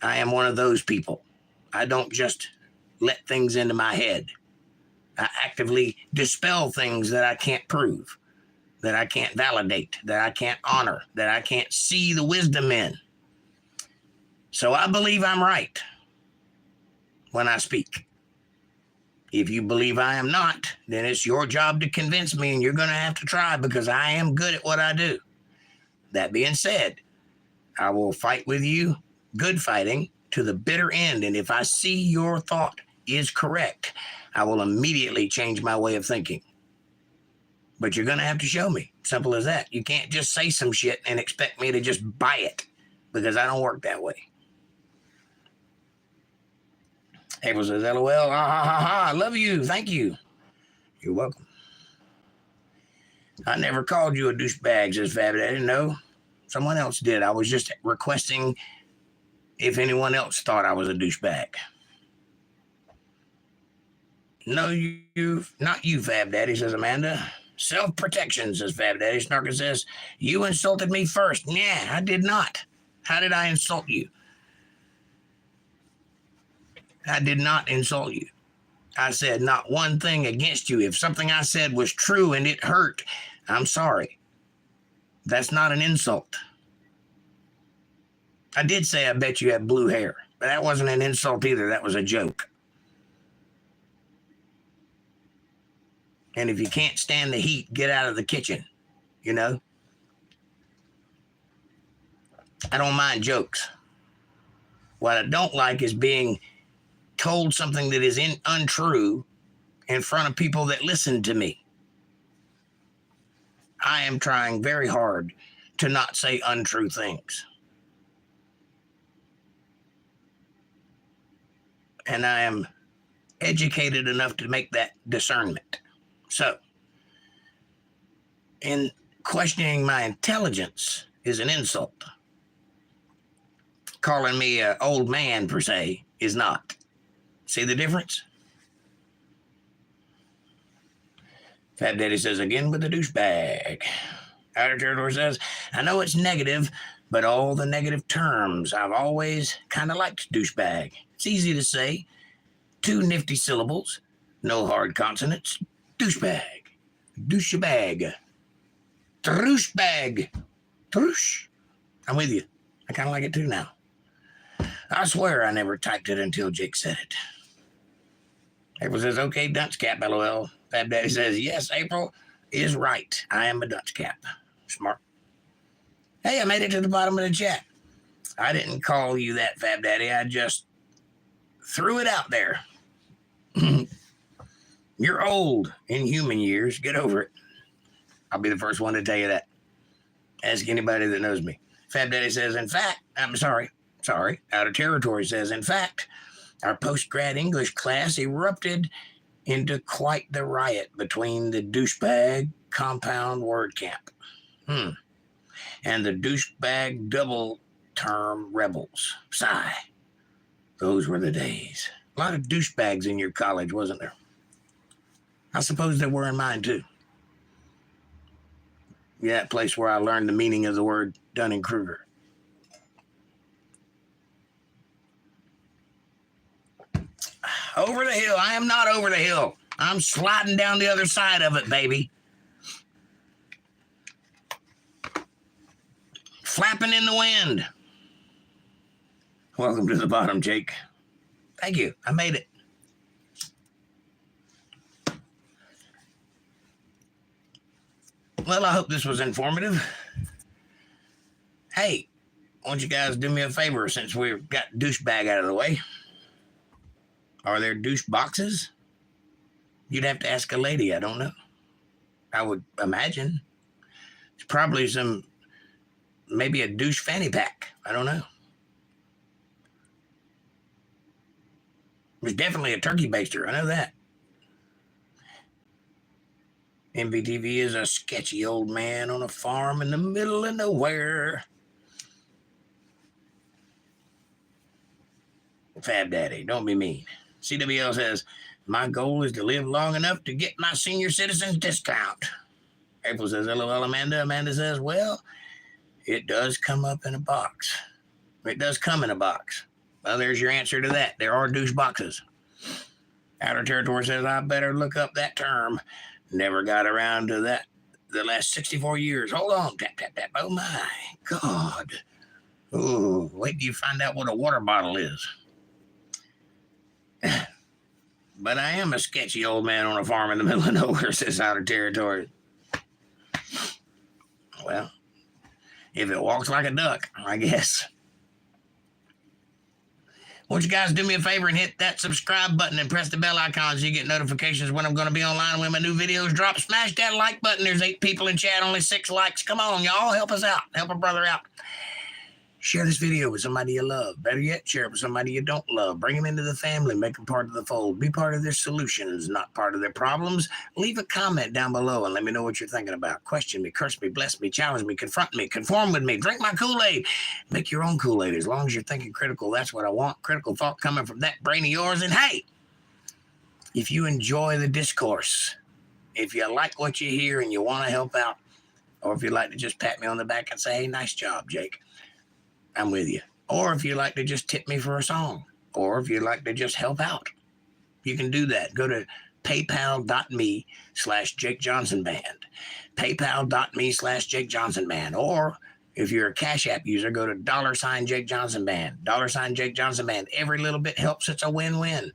I am one of those people. I don't just let things into my head. I actively dispel things that I can't prove, that I can't validate, that I can't honor, that I can't see the wisdom in. So I believe I'm right when I speak. If you believe I am not, then it's your job to convince me, and you're going to have to try because I am good at what I do. That being said, I will fight with you, good fighting, to the bitter end. And if I see your thought is correct, I will immediately change my way of thinking. But you're going to have to show me. Simple as that. You can't just say some shit and expect me to just buy it because I don't work that way. April says, LOL, ha ha ha ha, I love you, thank you. You're welcome. I never called you a douchebag, says Fab. I didn't know. Someone else did. I was just requesting if anyone else thought I was a douchebag. No, not you, Fab Daddy, says Amanda. Self-protection, says Fab Daddy. Snarker says, you insulted me first. Nah, I did not. How did I insult you? I did not insult you. I said not one thing against you. If something I said was true and it hurt, I'm sorry. That's not an insult. I did say I bet you had blue hair, but that wasn't an insult either. That was a joke. And if you can't stand the heat, get out of the kitchen, you know? I don't mind jokes. What I don't like is being told something that is untrue in front of people that listen to me. I am trying very hard to not say untrue things. And I am educated enough to make that discernment. So, in questioning my intelligence is an insult. Calling me an old man, per se, is not. See the difference? Fab Daddy says, again with the douchebag. Outer Territory says, I know it's negative, but all the negative terms, I've always kind of liked douchebag. It's easy to say. 2 nifty syllables, no hard consonants. Douchebag. Douchebag. Douchebag. Douche. I'm with you. I kind of like it too now. I swear I never typed it until Jake said it. April says, okay, dunce cap, LOL. Fab Daddy says, yes, April is right. I am a dunce cap. Smart. Hey, I made it to the bottom of the chat. I didn't call you that, Fab Daddy. I just threw it out there. You're old in human years. Get over it. I'll be the first one to tell you that. Ask anybody that knows me. Fab Daddy says, in fact, I'm sorry. Out of Territory says, in fact, our post-grad English class erupted into quite the riot between the douchebag compound word camp and the douchebag double term rebels. Sigh. Those were the days. A lot of douchebags in your college, wasn't there? I suppose there were in mine, too. Yeah, that place where I learned the meaning of the word Dunning-Kruger. Over the hill. I am not over the hill. I'm sliding down the other side of it, baby. Flapping in the wind. Welcome to the bottom, Jake. Thank you. I made it. Well, I hope this was informative. Hey, why don't you guys do me a favor since we've got douchebag out of the way? Are there douche boxes? You'd have to ask a lady. I don't know. I would imagine. It's probably maybe a douche fanny pack. I don't know. There's definitely a turkey baster. I know that. MVTV is a sketchy old man on a farm in the middle of nowhere. Fab Daddy, don't be mean. CWL says, my goal is to live long enough to get my senior citizens discount. April says, LOL, Amanda. Amanda says, well, it does come up in a box. It does come in a box. Well, there's your answer to that. There are douche boxes. Outer Territory says, I better look up that term. Never got around to that the last 64 years. Hold on. Tap, tap, tap. Oh, my God. Oh, wait till you find out what a water bottle is. But I am a sketchy old man on a farm in the middle of nowhere, says Outer Territory. Well, if it walks like a duck, I guess. Won't you guys do me a favor and hit that subscribe button and press the bell icon so you get notifications when I'm going to be online when my new videos drop. Smash that like button. There's 8 people in chat, only 6 likes. Come on, y'all. Help us out. Help a brother out. Share this video with somebody you love. Better yet, share it with somebody you don't love. Bring them into the family. Make them part of the fold. Be part of their solutions, not part of their problems. Leave a comment down below and let me know what you're thinking about. Question me, curse me, bless me, challenge me, confront me, conform with me. Drink my Kool-Aid. Make your own Kool-Aid. As long as you're thinking critical, that's what I want. Critical thought coming from that brain of yours. And hey, if you enjoy the discourse, if you like what you hear and you want to help out, or if you'd like to just pat me on the back and say, hey, nice job, Jake, I'm with you. Or if you like to just tip me for a song, or if you like to just help out, you can do that. Go to paypal.me/Jake Johnson Band. Paypal.me/Jake Johnson Band. Or if you're a Cash App user, go to $Jake Johnson Band. $Jake Johnson Band. Every little bit helps. It's a win-win.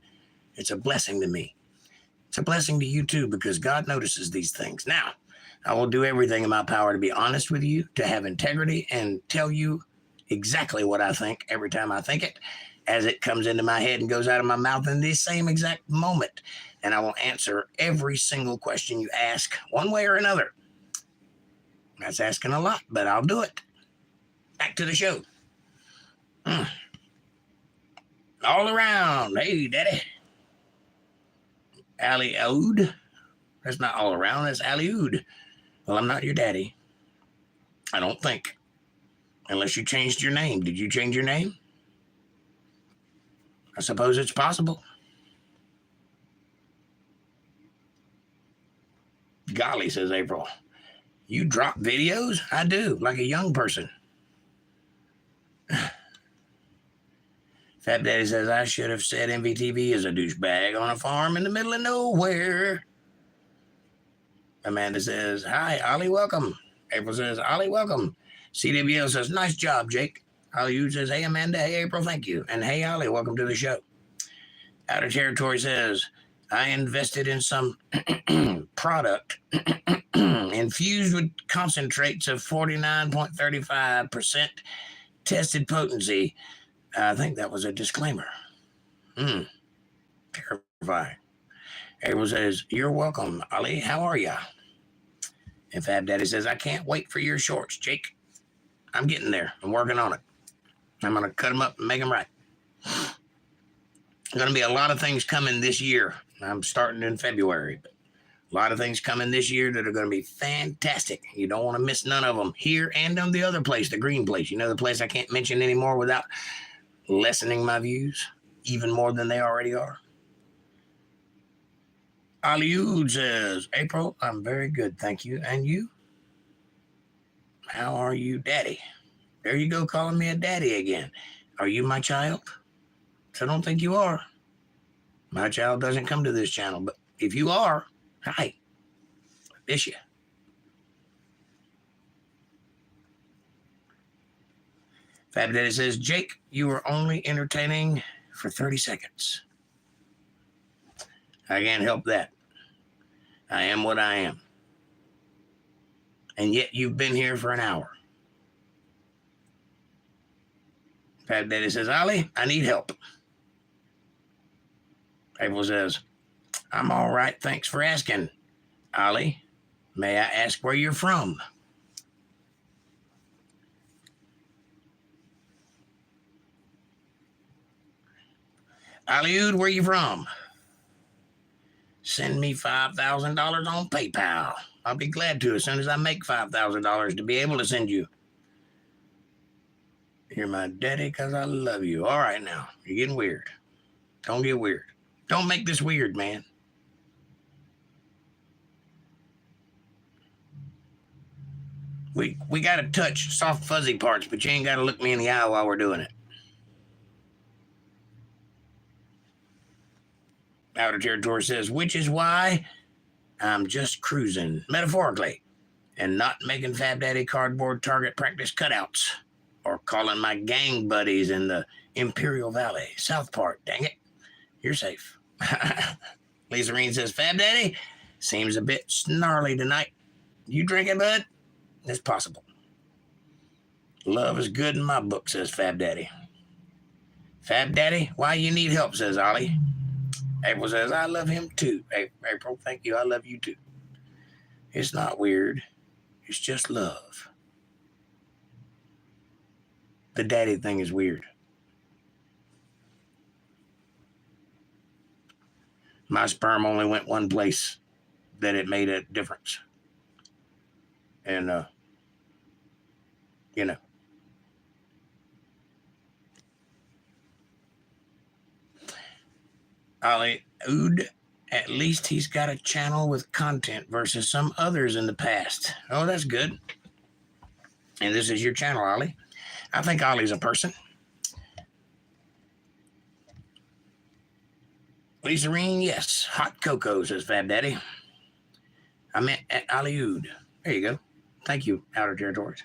It's a blessing to me. It's a blessing to you too, because God notices these things. Now, I will do everything in my power to be honest with you, to have integrity, and tell you exactly what I think every time I think it, as it comes into my head and goes out of my mouth in this same exact moment. And I will answer every single question you ask one way or another. That's asking a lot, but I'll do it. Back to the show. All around. Hey, Daddy. Alley-ood. That's not all around. That's alley-ood. Well, I'm not your daddy. I don't think. Unless you changed your name. Did you change your name? I suppose it's possible. Golly, says April. You drop videos? I do, like a young person. Fat Daddy says, I should have said MVTV is a douchebag on a farm in the middle of nowhere. Amanda says, hi, Ollie, welcome. April says, Ollie, welcome. CWL says, nice job, Jake. Ollie says, hey, Amanda. Hey, April, thank you. And hey, Ollie, welcome to the show. Outer Territory says, I invested in some product infused with concentrates of 49.35% tested potency. I think that was a disclaimer. Terrifying. April says, you're welcome, Ollie. How are ya? And Fab Daddy says, I can't wait for your shorts, Jake. I'm getting there. I'm working on it. I'm going to cut them up and make them right. Going to be a lot of things coming this year. I'm starting in February, but a lot of things coming this year that are going to be fantastic. You don't want to miss none of them here and on the other place, the green place. You know, the place I can't mention anymore without lessening my views even more than they already are. Aliud says, April, I'm very good, thank you. And you? How are you, Daddy? There you go, calling me a daddy again. Are you my child? I don't think you are. My child doesn't come to this channel, but if you are, hi, I miss you. Fab Daddy says, Jake, you were only entertaining for 30 seconds. I can't help that. I am what I am. And yet you've been here for an hour. Fab Daddy says, Ollie, I need help. April says, I'm all right, thanks for asking. Ollie, may I ask where you're from? Ollie, where you from? Send me $5,000 on PayPal. I'll be glad to as soon as I make $5,000 to be able to send you. You're my daddy because I love you. All right now, you're getting weird. Don't get weird. Don't make this weird, man. We got to touch soft, fuzzy parts, but you ain't got to look me in the eye while we're doing it. Outer Territory says, which is why I'm just cruising, metaphorically, and not making Fab Daddy cardboard target practice cutouts or calling my gang buddies in the Imperial Valley, South Park. Dang it. You're safe. Lisa Reen says, Fab Daddy seems a bit snarly tonight. You drinking, bud? It's possible. Love is good in my book, says Fab Daddy. Fab Daddy, why you need help, says Ollie. April says, I love him too. April, thank you. I love you too. It's not weird. It's just love. The daddy thing is weird. My sperm only went one place that it made a difference. And, you know. Ollie, at least he's got a channel with content versus some others in the past. Oh, that's good. And this is your channel, Ollie. I think Ollie's a person. Lisa Reen, yes. Hot cocoa, says Fab Daddy. I meant at Ollie Ood. There you go. Thank you, Outer Territories.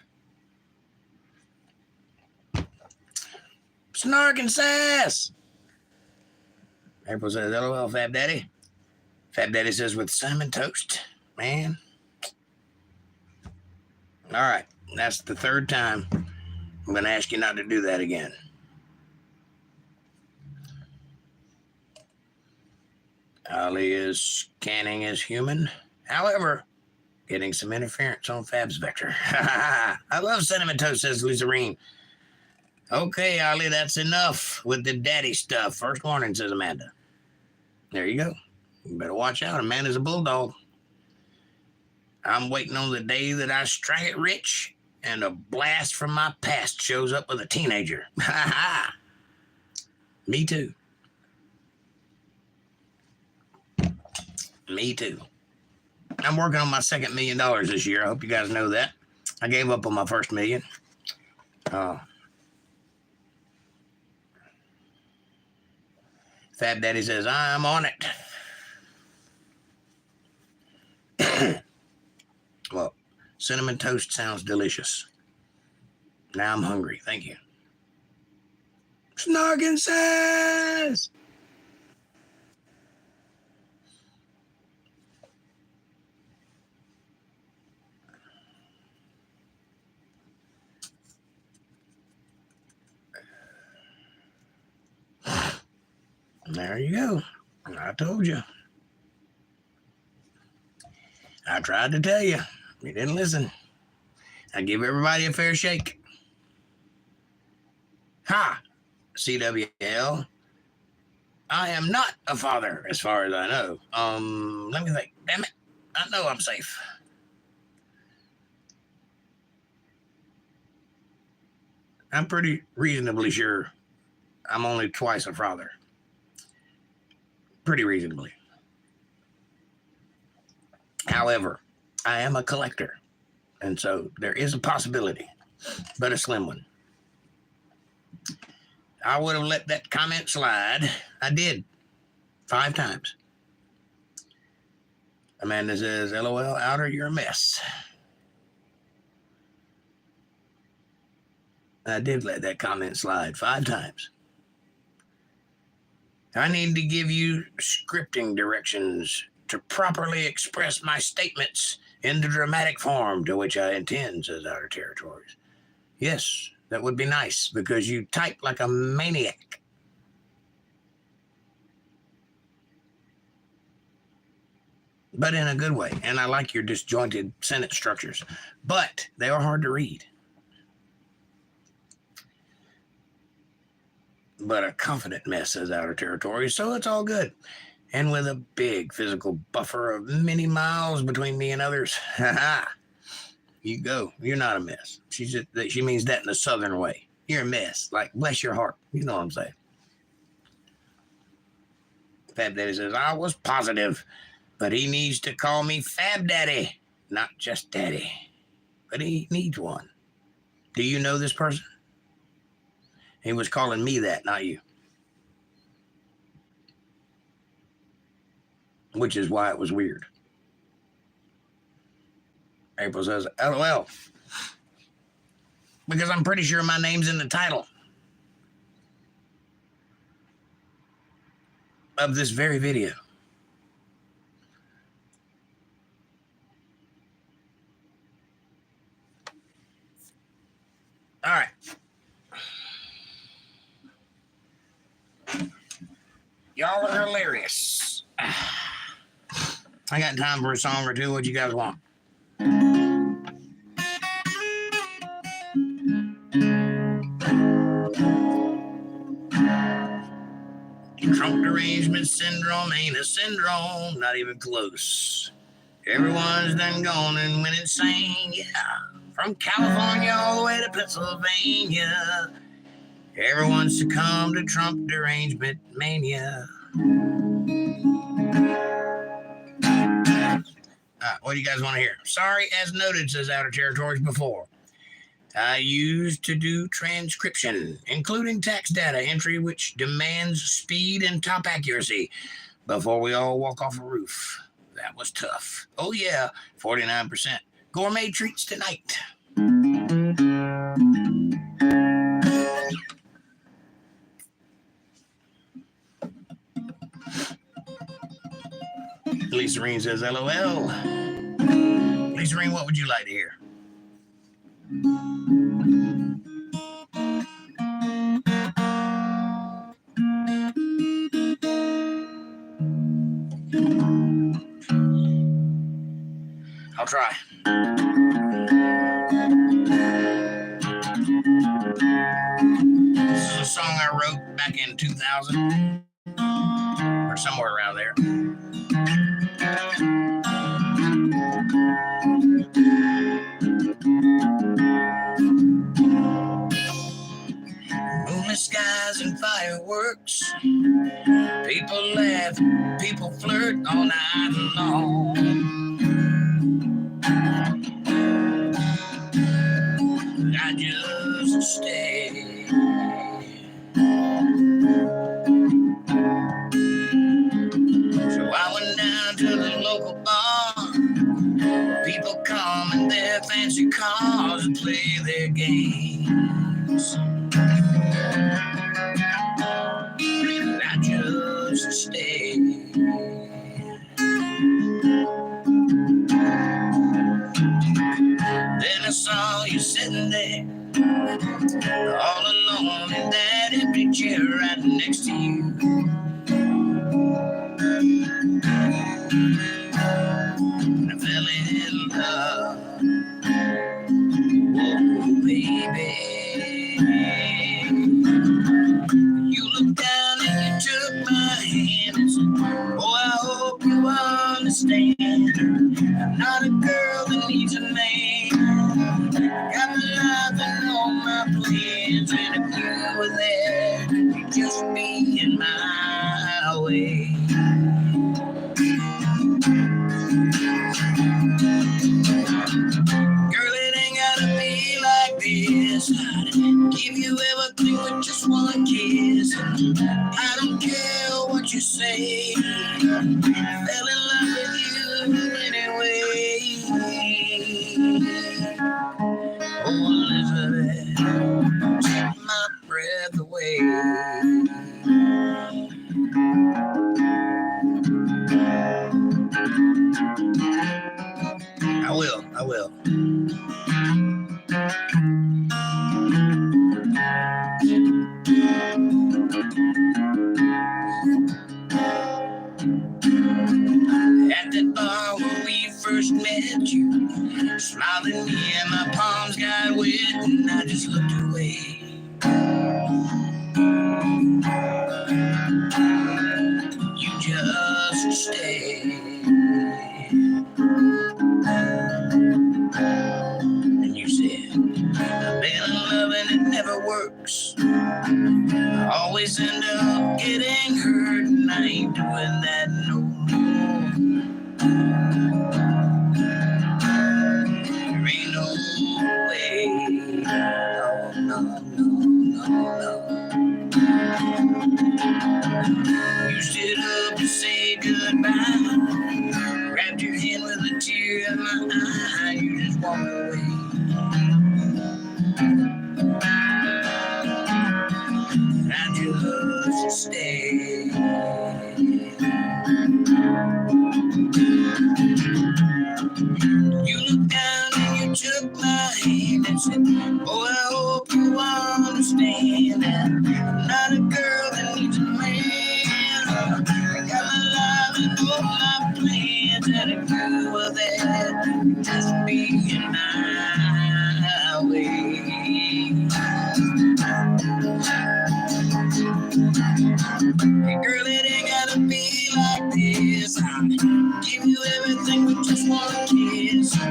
Snark and sass. April says, LOL, Fab Daddy. Fab Daddy says, with cinnamon toast. Man. All right. That's the third time I'm going to ask you not to do that again. Ollie is scanning as human. However, getting some interference on Fab's vector. I love cinnamon toast, says Lisa Reen. Okay, Ollie, that's enough with the daddy stuff. First warning, says Amanda. There you go. You better watch out. Amanda's a bulldog. I'm waiting on the day that I strike it rich and a blast from my past shows up with a teenager. Me too. Me too. I'm working on my second $1 million this year. I hope you guys know that. I gave up on my first $1 million. Fab Daddy says, I'm on it. Well, cinnamon toast sounds delicious. Now I'm hungry. Thank you. Snarkin says. There you go. I told you. I tried to tell you. You didn't listen. I give everybody a fair shake. Ha! CWL. I am not a father, as far as I know. Let me think. Damn it. I know I'm safe. I'm pretty reasonably sure I'm only twice a father. Pretty reasonably. However, I am a collector. And so there is a possibility, but a slim one. I would have let that comment slide. I did 5 times. Amanda says, LOL, Outer, you're a mess. I did let that comment slide 5 times. I need to give you scripting directions to properly express my statements in the dramatic form to which I intend, says Outer Territories. Yes, that would be nice because you type like a maniac. But in a good way. And I like your disjointed sentence structures. But they are hard to read. But a confident mess, says Outer Territories, so it's all good. And with a big physical buffer of many miles between me and others. Ha ha. You go. You're not a mess. She means that in a southern way. You're a mess. Like, bless your heart. You know what I'm saying. Fab Daddy says, I was positive, but he needs to call me Fab Daddy, not just Daddy. But he needs one. Do you know this person? He was calling me that, not you. Which is why it was weird. April says, LOL. Because I'm pretty sure my name's in the title of this very video. All right. Y'all are hilarious. I got time for a song or two. What you guys want? Trunk derangement syndrome ain't a syndrome, not even close. Everyone's done gone and went insane, yeah. From California all the way to Pennsylvania. Everyone succumbed to Trump derangement mania. What do you guys want to hear? Sorry, as noted, says Outer Territories before. I used to do transcription, including tax data entry, which demands speed and top accuracy before we all walk off a roof. That was tough. Oh, yeah, 49%. Gourmet treats tonight. Lisa Reen says, LOL. Lisa Reen, what would you like to hear? I'll try. This is a song I wrote back in 2000 or somewhere around there. Moonlit skies and fireworks. People laugh, people flirt all night long. I just stay. So I went down to the local bar. People come in their fancy cars and play their games. I just stay. Then I saw you sitting there, all alone in that empty chair right next to you. And I fell in love. Oh, baby. You looked down and you took my hand and said, oh, I hope you understand. I'm not a girl that needs a man. Got my life and all my plans, and if you were there, you'd just be in my way. Girl, Fell in love with you anyway. Oh, Elizabeth, take my breath away. I will. At that bar where we first met you, smiled at me and my palms got wet and I just looked away. You just stayed. And you said, I've been in love and it never works. I always end up getting hurt and I ain't doing that no more. There ain't no way. No. You stood up to say goodbye, grabbed your hand with a tear in my eye, you just walked away. I just stayed. You looked down and you took my hand and said, boy, I hope you understand that I'm not a girl that needs a man. I got my life and all my plans, and if you were there, just be in my way. Hey girl, it ain't gotta be like this. I'll give you everything but just one kiss. I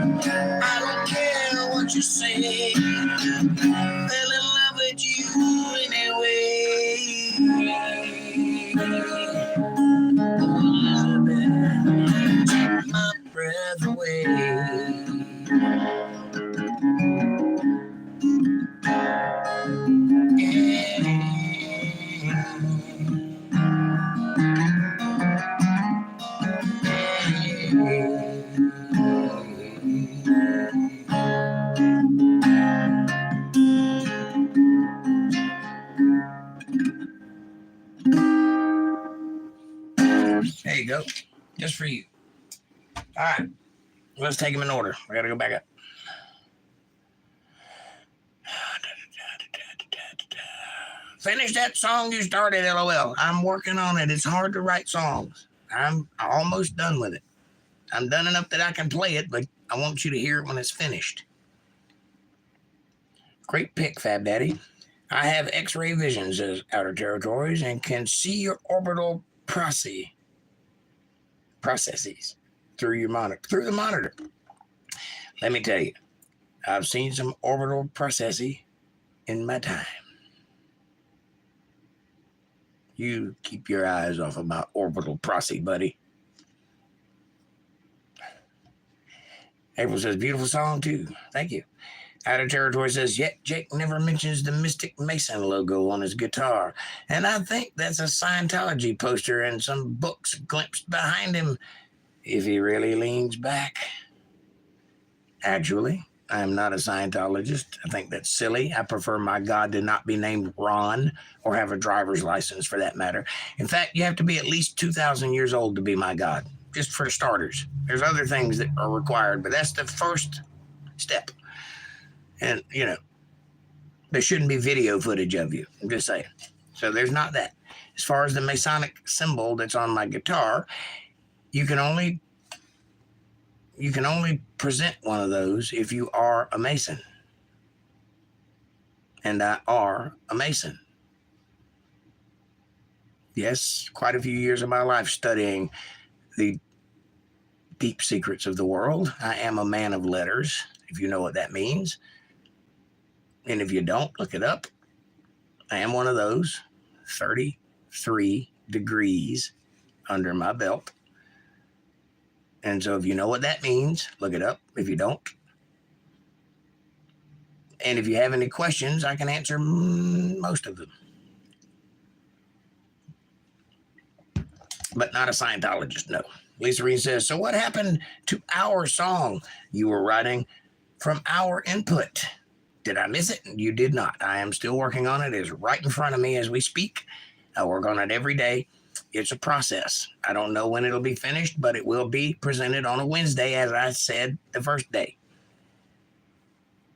don't care what you say. Fell in love with you anyway. Oh, Elizabeth, take my breath away. There you go. Just for you. All right. Let's take them in order. I got to go back up. Finish that song you started, LOL. I'm working on it. It's hard to write songs. I'm almost done with it. I'm done enough that I can play it, but I want you to hear it when it's finished. Great pick, Fab Daddy. I have X-ray vision, says Outer Territories, and can see your orbital processes through the monitor. Let me tell you, I've seen some orbital processes in my time. You keep your eyes off of my orbital process, buddy. April says, beautiful song too. Thank you. Outer Territory says, yet Jake never mentions the Mystic Mason logo on his guitar. And I think that's a Scientology poster and some books glimpsed behind him if he really leans back. Actually, I am not a Scientologist. I think that's silly. I prefer my God to not be named Ron or have a driver's license for that matter. In fact, you have to be at least 2,000 years old to be my God, just for starters. There's other things that are required, but that's the first step. And, you know, there shouldn't be video footage of you. I'm just saying. So there's not that. As far as the Masonic symbol that's on my guitar, you can only present one of those if you are a Mason. And I are a Mason. Yes, quite a few years of my life studying the deep secrets of the world. I am a man of letters, if you know what that means. And if you don't, look it up. I am one of those. 33 degrees under my belt. And so if you know what that means, look it up. If you don't. And if you have any questions, I can answer most of them. but not a Scientologist, no. Lisa Reed says, so what happened to our song you were writing from our input? Did I miss it? You did not. I am still working on it. It's right in front of me as we speak. I work on it every day. It's a process. I don't know when it'll be finished, but it will be presented on a Wednesday, as I said the first day.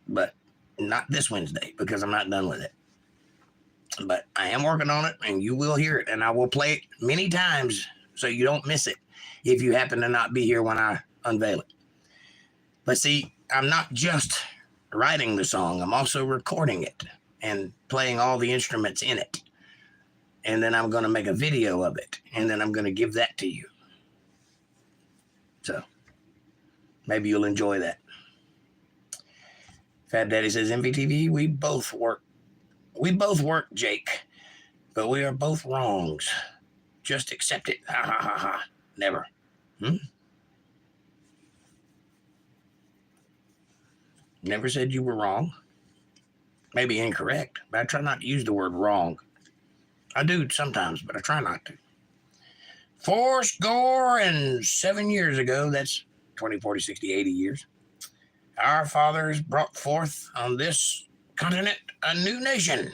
But not this Wednesday, because I'm not done with it. But I am working on it, and you will hear it, and I will play it many times so you don't miss it if you happen to not be here when I unveil it. But see, I'm not just writing the song, I'm also recording it and playing all the instruments in it. And then I'm going to make a video of it, and then I'm going to give that to you. So maybe you'll enjoy that. Fat Daddy says, MVTV, we both work, Jake, but we are both wrongs. Just accept it. Ha ha ha ha. Never. Never said you were wrong. Maybe incorrect, but I try not to use the word wrong. I do sometimes, but I try not to. 7 years ago, that's 20, 40, 60, 80 years, our fathers brought forth on this continent a new nation,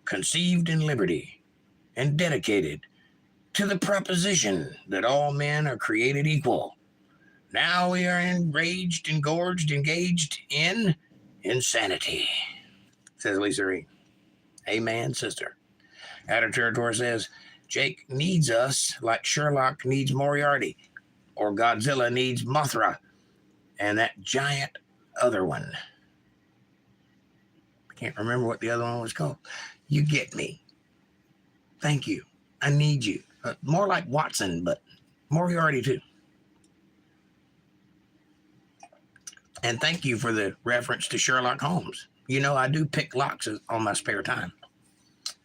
conceived in liberty and dedicated to the proposition that all men are created equal. Now we are enraged, engaged in insanity, says Lisa Reed. Amen, sister. Outer Territory says, Jake needs us like Sherlock needs Moriarty, or Godzilla needs Mothra, and that giant other one. I can't remember what the other one was called. You get me. Thank you. I need you. More like Watson, but Moriarty too. And thank you for the reference to Sherlock Holmes. You know, I do pick locks on my spare time.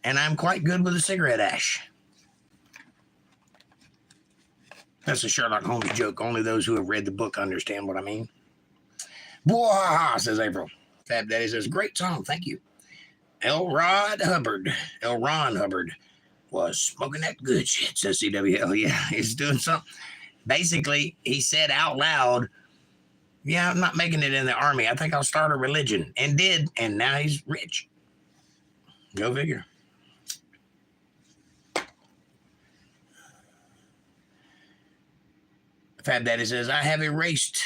And I'm quite good with a cigarette ash. That's a Sherlock Holmes joke. Only those who have read the book understand what I mean. Bwah, says April. Fab Daddy says, great song, thank you. L. Ron Hubbard was smoking that good shit, says CWL. Yeah, he's doing something. Basically, he said out loud, yeah, I'm not making it in the army. I think I'll start a religion. And did, and now he's rich. Go figure. Fat Daddy says, I have erased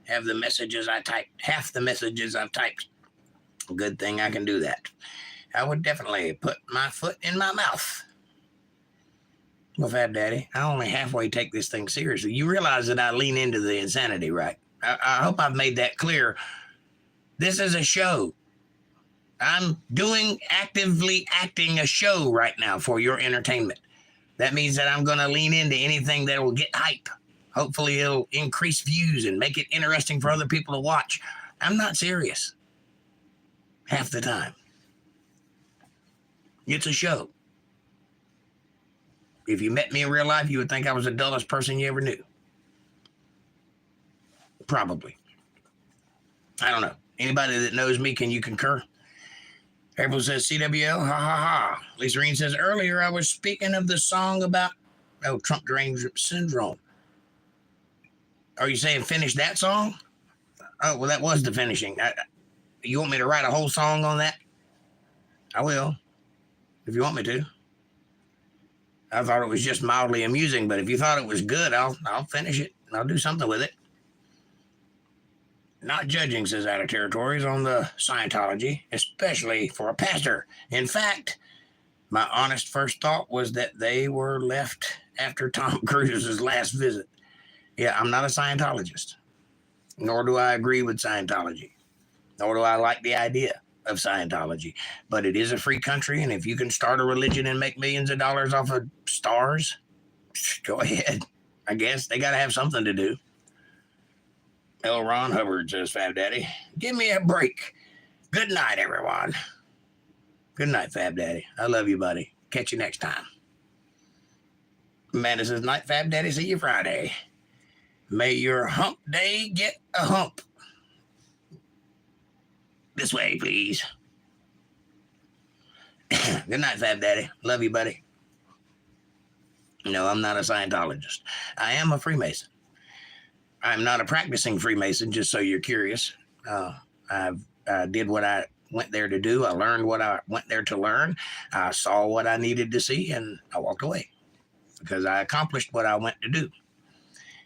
half the messages I've typed. Good thing I can do that. I would definitely put my foot in my mouth. Well, Fat Daddy, I only halfway take this thing seriously. You realize that I lean into the insanity, right? I hope I've made that clear. This is a show. I'm actively acting a show right now for your entertainment. That means that I'm going to lean into anything that will get hype. Hopefully it'll increase views and make it interesting for other people to watch. I'm not serious. Half the time. It's a show. If you met me in real life, you would think I was the dullest person you ever knew. Probably. I don't know. Anybody that knows me, can you concur? April says, CWL, ha ha ha. Lisa Reen says, earlier I was speaking of the song about, Trump derangement syndrome. Are you saying finish that song? Oh, well, that was the finishing. You want me to write a whole song on that? I will, if you want me to. I thought it was just mildly amusing, but if you thought it was good, I'll finish it. I'll do something with it. Not judging, says Outer Territories, on the Scientology, especially for a pastor. In fact, my honest first thought was that they were left after Tom Cruise's last visit. Yeah, I'm not a Scientologist, nor do I agree with Scientology, nor do I like the idea of Scientology. But it is a free country, and if you can start a religion and make millions of dollars off of stars, go ahead. I guess they got to have something to do. L. Ron Hubbard, says Fab Daddy. Give me a break. Good night, everyone. Good night, Fab Daddy. I love you, buddy. Catch you next time. Amanda says, night, Fab Daddy. See you Friday. May your hump day get a hump. This way, please. Good night, Fab Daddy. Love you, buddy. No, I'm not a Scientologist. I am a Freemason. I'm not a practicing Freemason, just so you're curious. I did what I went there to do. I learned what I went there to learn. I saw what I needed to see, and I walked away because I accomplished what I went to do.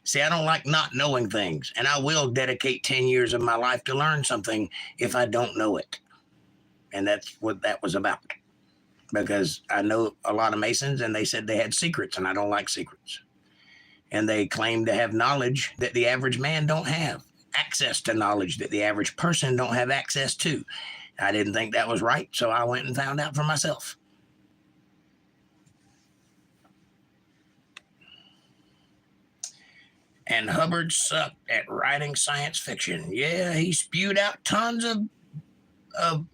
See, I don't like not knowing things, and I will dedicate 10 years of my life to learn something if I don't know it. And that's what that was about. Because I know a lot of Masons, and they said they had secrets, and I don't like secrets. And they claim to have knowledge that the average man don't have, access to knowledge that the average person don't have access to. I didn't think that was right, so I went and found out for myself. And Hubbard sucked at writing science fiction. Yeah, he spewed out tons of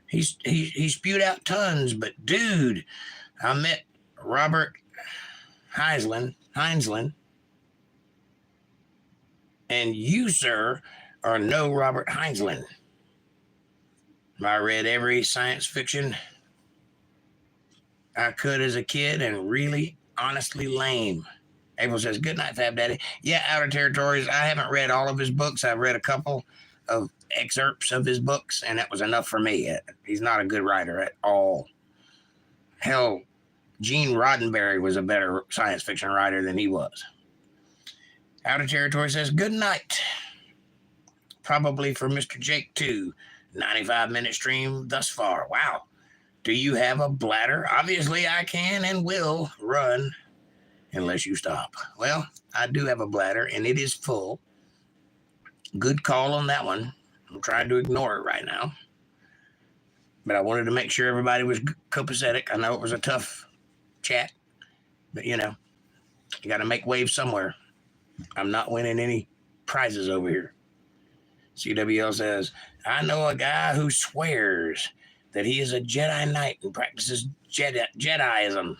he spewed out tons, but dude, I met Robert Heinlein, and you, sir, are no Robert Heinlein. I read every science fiction I could as a kid, and really, honestly lame. Abel says, good night, Fab Daddy. Yeah, Outer Territories, I haven't read all of his books. I've read a couple of excerpts of his books, and that was enough for me. He's not a good writer at all. Hell, Gene Roddenberry was a better science fiction writer than he was. Outer Territory says, good night. Probably for Mr. Jake, too. 95-minute stream thus far. Wow. Do you have a bladder? Obviously, I can and will run unless you stop. Well, I do have a bladder, and it is full. Good call on that one. I'm trying to ignore it right now. But I wanted to make sure everybody was copacetic. I know it was a tough chat, but, you got to make waves somewhere. I'm not winning any prizes over here. CWL says, I know a guy who swears that he is a Jedi Knight and practices Jediism.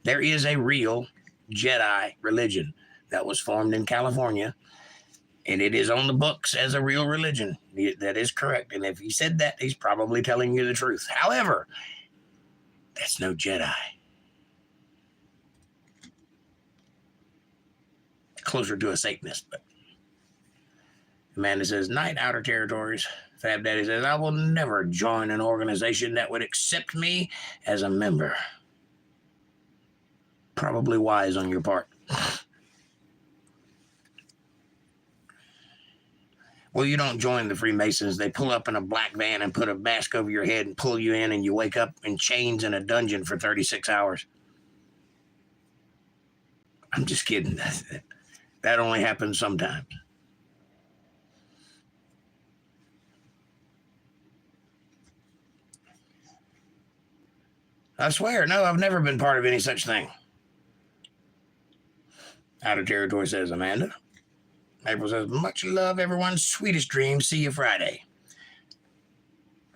There is a real Jedi religion that was formed in California, and it is on the books as a real religion. That is correct. And if he said that, he's probably telling you the truth. However, that's no Jedi. Closer to a Satanist, but Amanda says, night, Outer Territories. Fab Daddy says, I will never join an organization that would accept me as a member. Probably wise on your part. Well, you don't join the Freemasons. They pull up in a black van and put a mask over your head and pull you in, and you wake up in chains in a dungeon for 36 hours. I'm just kidding. That only happens sometimes. I swear, no, I've never been part of any such thing. Outer Territory says, Amanda. April says, much love, everyone. Sweetest dreams. See you Friday.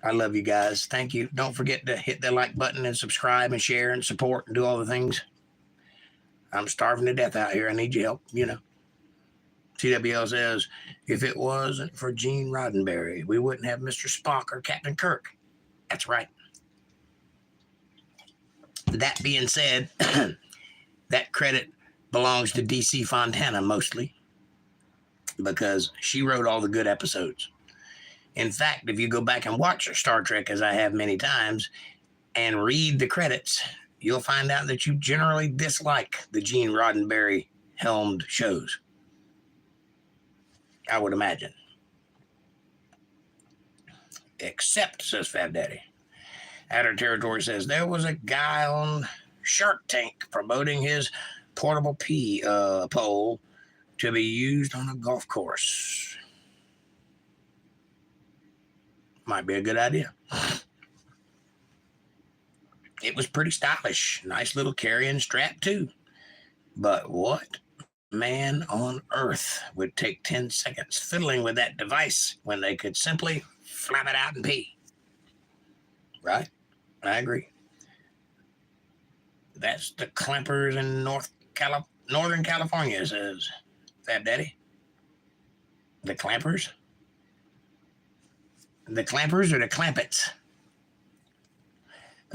I love you guys. Thank you. Don't forget to hit the like button and subscribe and share and support and do all the things. I'm starving to death out here. I need your help, TWL says, if it wasn't for Gene Roddenberry, we wouldn't have Mr. Spock or Captain Kirk. That's right. That being said, that credit belongs to DC Fontana mostly because she wrote all the good episodes. In fact, if you go back and watch Star Trek, as I have many times, and read the credits, you'll find out that you generally dislike the Gene Roddenberry helmed shows. I would imagine. Except, says Fab Daddy. Outer Territory says, there was a guy on Shark Tank promoting his portable pee pole to be used on a golf course. Might be a good idea. It was pretty stylish. Nice little carrying strap, too. But what man on earth would take 10 seconds fiddling with that device when they could simply flap it out and pee? Right? I agree. That's the clampers in Northern California, says Fab Daddy. The clampers? The clampers or the clampets?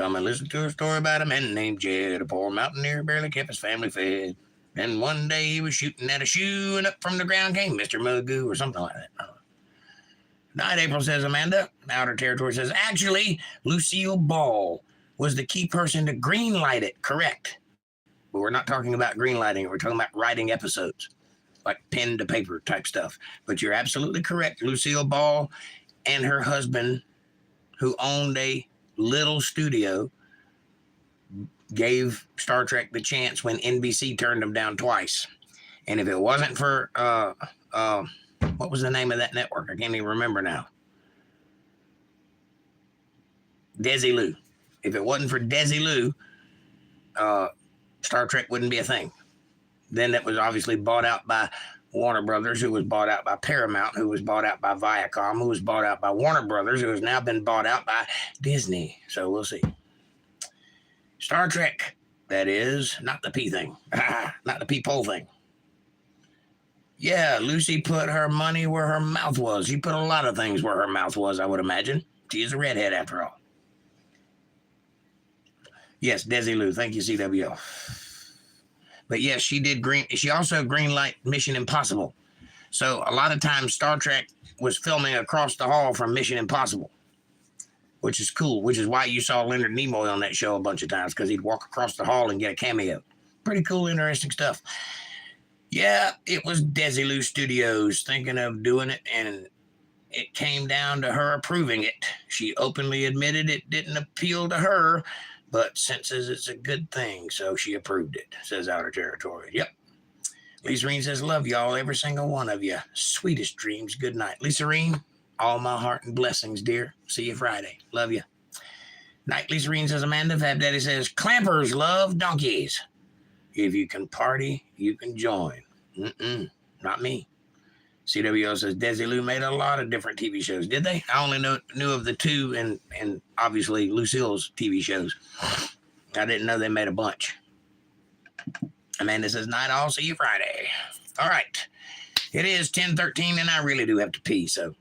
Come and listen to a story about a man named Jed, a poor mountaineer, barely kept his family fed. Then one day he was shooting at a shoe, and up from the ground came Mr. Magoo, or something like that. Night, April, says Amanda. Outer Territory says, actually, Lucille Ball was the key person to greenlight it. Correct. But we're not talking about greenlighting. We're talking about writing episodes, like pen to paper type stuff. But you're absolutely correct. Lucille Ball and her husband, who owned a little studio, gave Star Trek the chance when NBC turned them down twice. And if it wasn't for, what was the name of that network? I can't even remember now. Desilu. If it wasn't for Desilu, Star Trek wouldn't be a thing. Then it was obviously bought out by Warner Brothers, who was bought out by Paramount, who was bought out by Viacom, who was bought out by Warner Brothers, who has now been bought out by Disney. So we'll see. Star Trek, that is, not the P thing. Not the peephole thing. Yeah, Lucy put her money where her mouth was. She put a lot of things where her mouth was, I would imagine. She is a redhead after all. Yes, Desilu. Thank you, CWL. But yes, she did she also greenlight Mission Impossible. So a lot of times Star Trek was filming across the hall from Mission Impossible, which is cool, which is why you saw Leonard Nimoy on that show a bunch of times, because he'd walk across the hall and get a cameo. Pretty cool, interesting stuff. Yeah, it was Desilu Studios thinking of doing it, and it came down to her approving it. She openly admitted it didn't appeal to her, but senses it's a good thing, so she approved it, says Outer Territory. Yep. Lisa Reen says, love y'all, every single one of you. Sweetest dreams. Good night. Lisa Reen, all my heart and blessings, dear. See you Friday. Love you. Night, Lisa Reen, says Amanda. Fab Daddy says, clampers love donkeys. If you can party, you can join. Not me. CWO says, Desilu made a lot of different TV shows. Did they? I only knew of the two and obviously Lucille's TV shows. I didn't know they made a bunch. Amanda says, night, I'll see you Friday. All right. It is 10:13 and I really do have to pee. So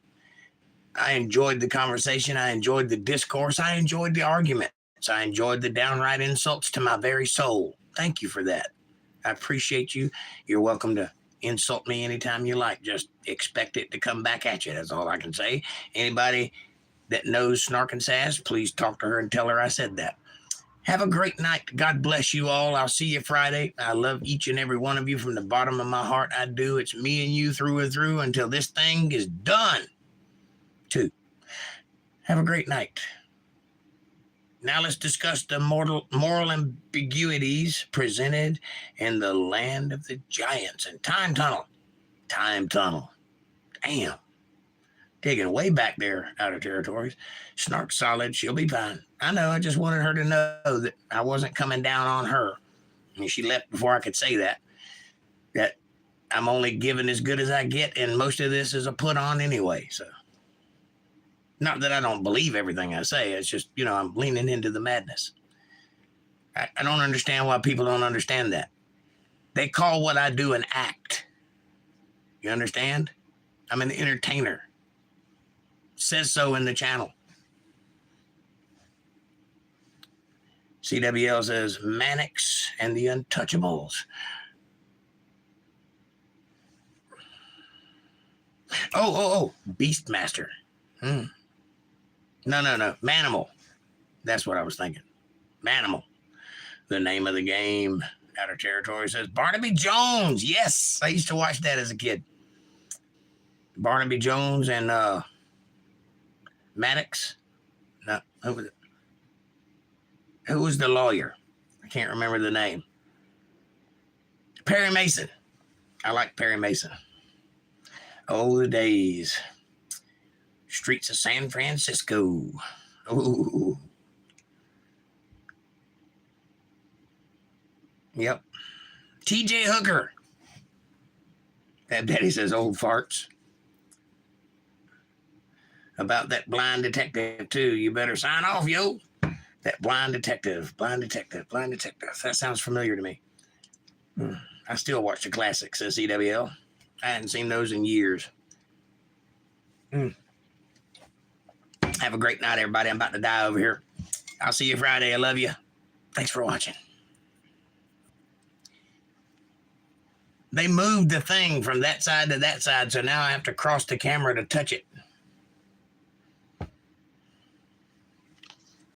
I enjoyed the conversation. I enjoyed the discourse. I enjoyed the arguments. I enjoyed the downright insults to my very soul. Thank you for that. I appreciate you. You're welcome to insult me anytime you like. Just expect it to come back at you. That's all I can say. Anybody that knows Snark and Sass, please talk to her and tell her I said that. Have a great night. God bless you all. I'll see you Friday. I love each and every one of you from the bottom of my heart. I do. It's me and you through and through until this thing is done. Too. Have a great night. Now let's discuss the moral ambiguities presented in the land of the giants and time tunnel. Time tunnel. Damn. Digging way back there, Outer Territories. Snark solid. She'll be fine. I know. I just wanted her to know that I wasn't coming down on her. I mean, she left before I could say that. That I'm only giving as good as I get, and most of this is a put on anyway, so. Not that I don't believe everything I say. It's just, I'm leaning into the madness. I don't understand why people don't understand that. They call what I do an act. You understand? I'm an entertainer. It says so in the channel. CWL says, Mannix and the Untouchables. Oh, Beastmaster. No. Manimal. That's what I was thinking. Manimal. The name of the game. Outer Territory says Barnaby Jones. Yes, I used to watch that as a kid. Barnaby Jones and Maddox. No, who was it? Who was the lawyer? I can't remember the name. Perry Mason. I like Perry Mason. Oh, the days. Streets of San Francisco. Ooh. Yep. TJ Hooker. That daddy says old farts. About that blind detective, too. You better sign off, yo. That blind detective. That sounds familiar to me. I still watch the classics, says CWL. I hadn't seen those in years. Have a great night, everybody. I'm about to die over here. I'll see you Friday. I love you. Thanks for watching. They moved the thing from that side to that side, so now I have to cross the camera to touch it.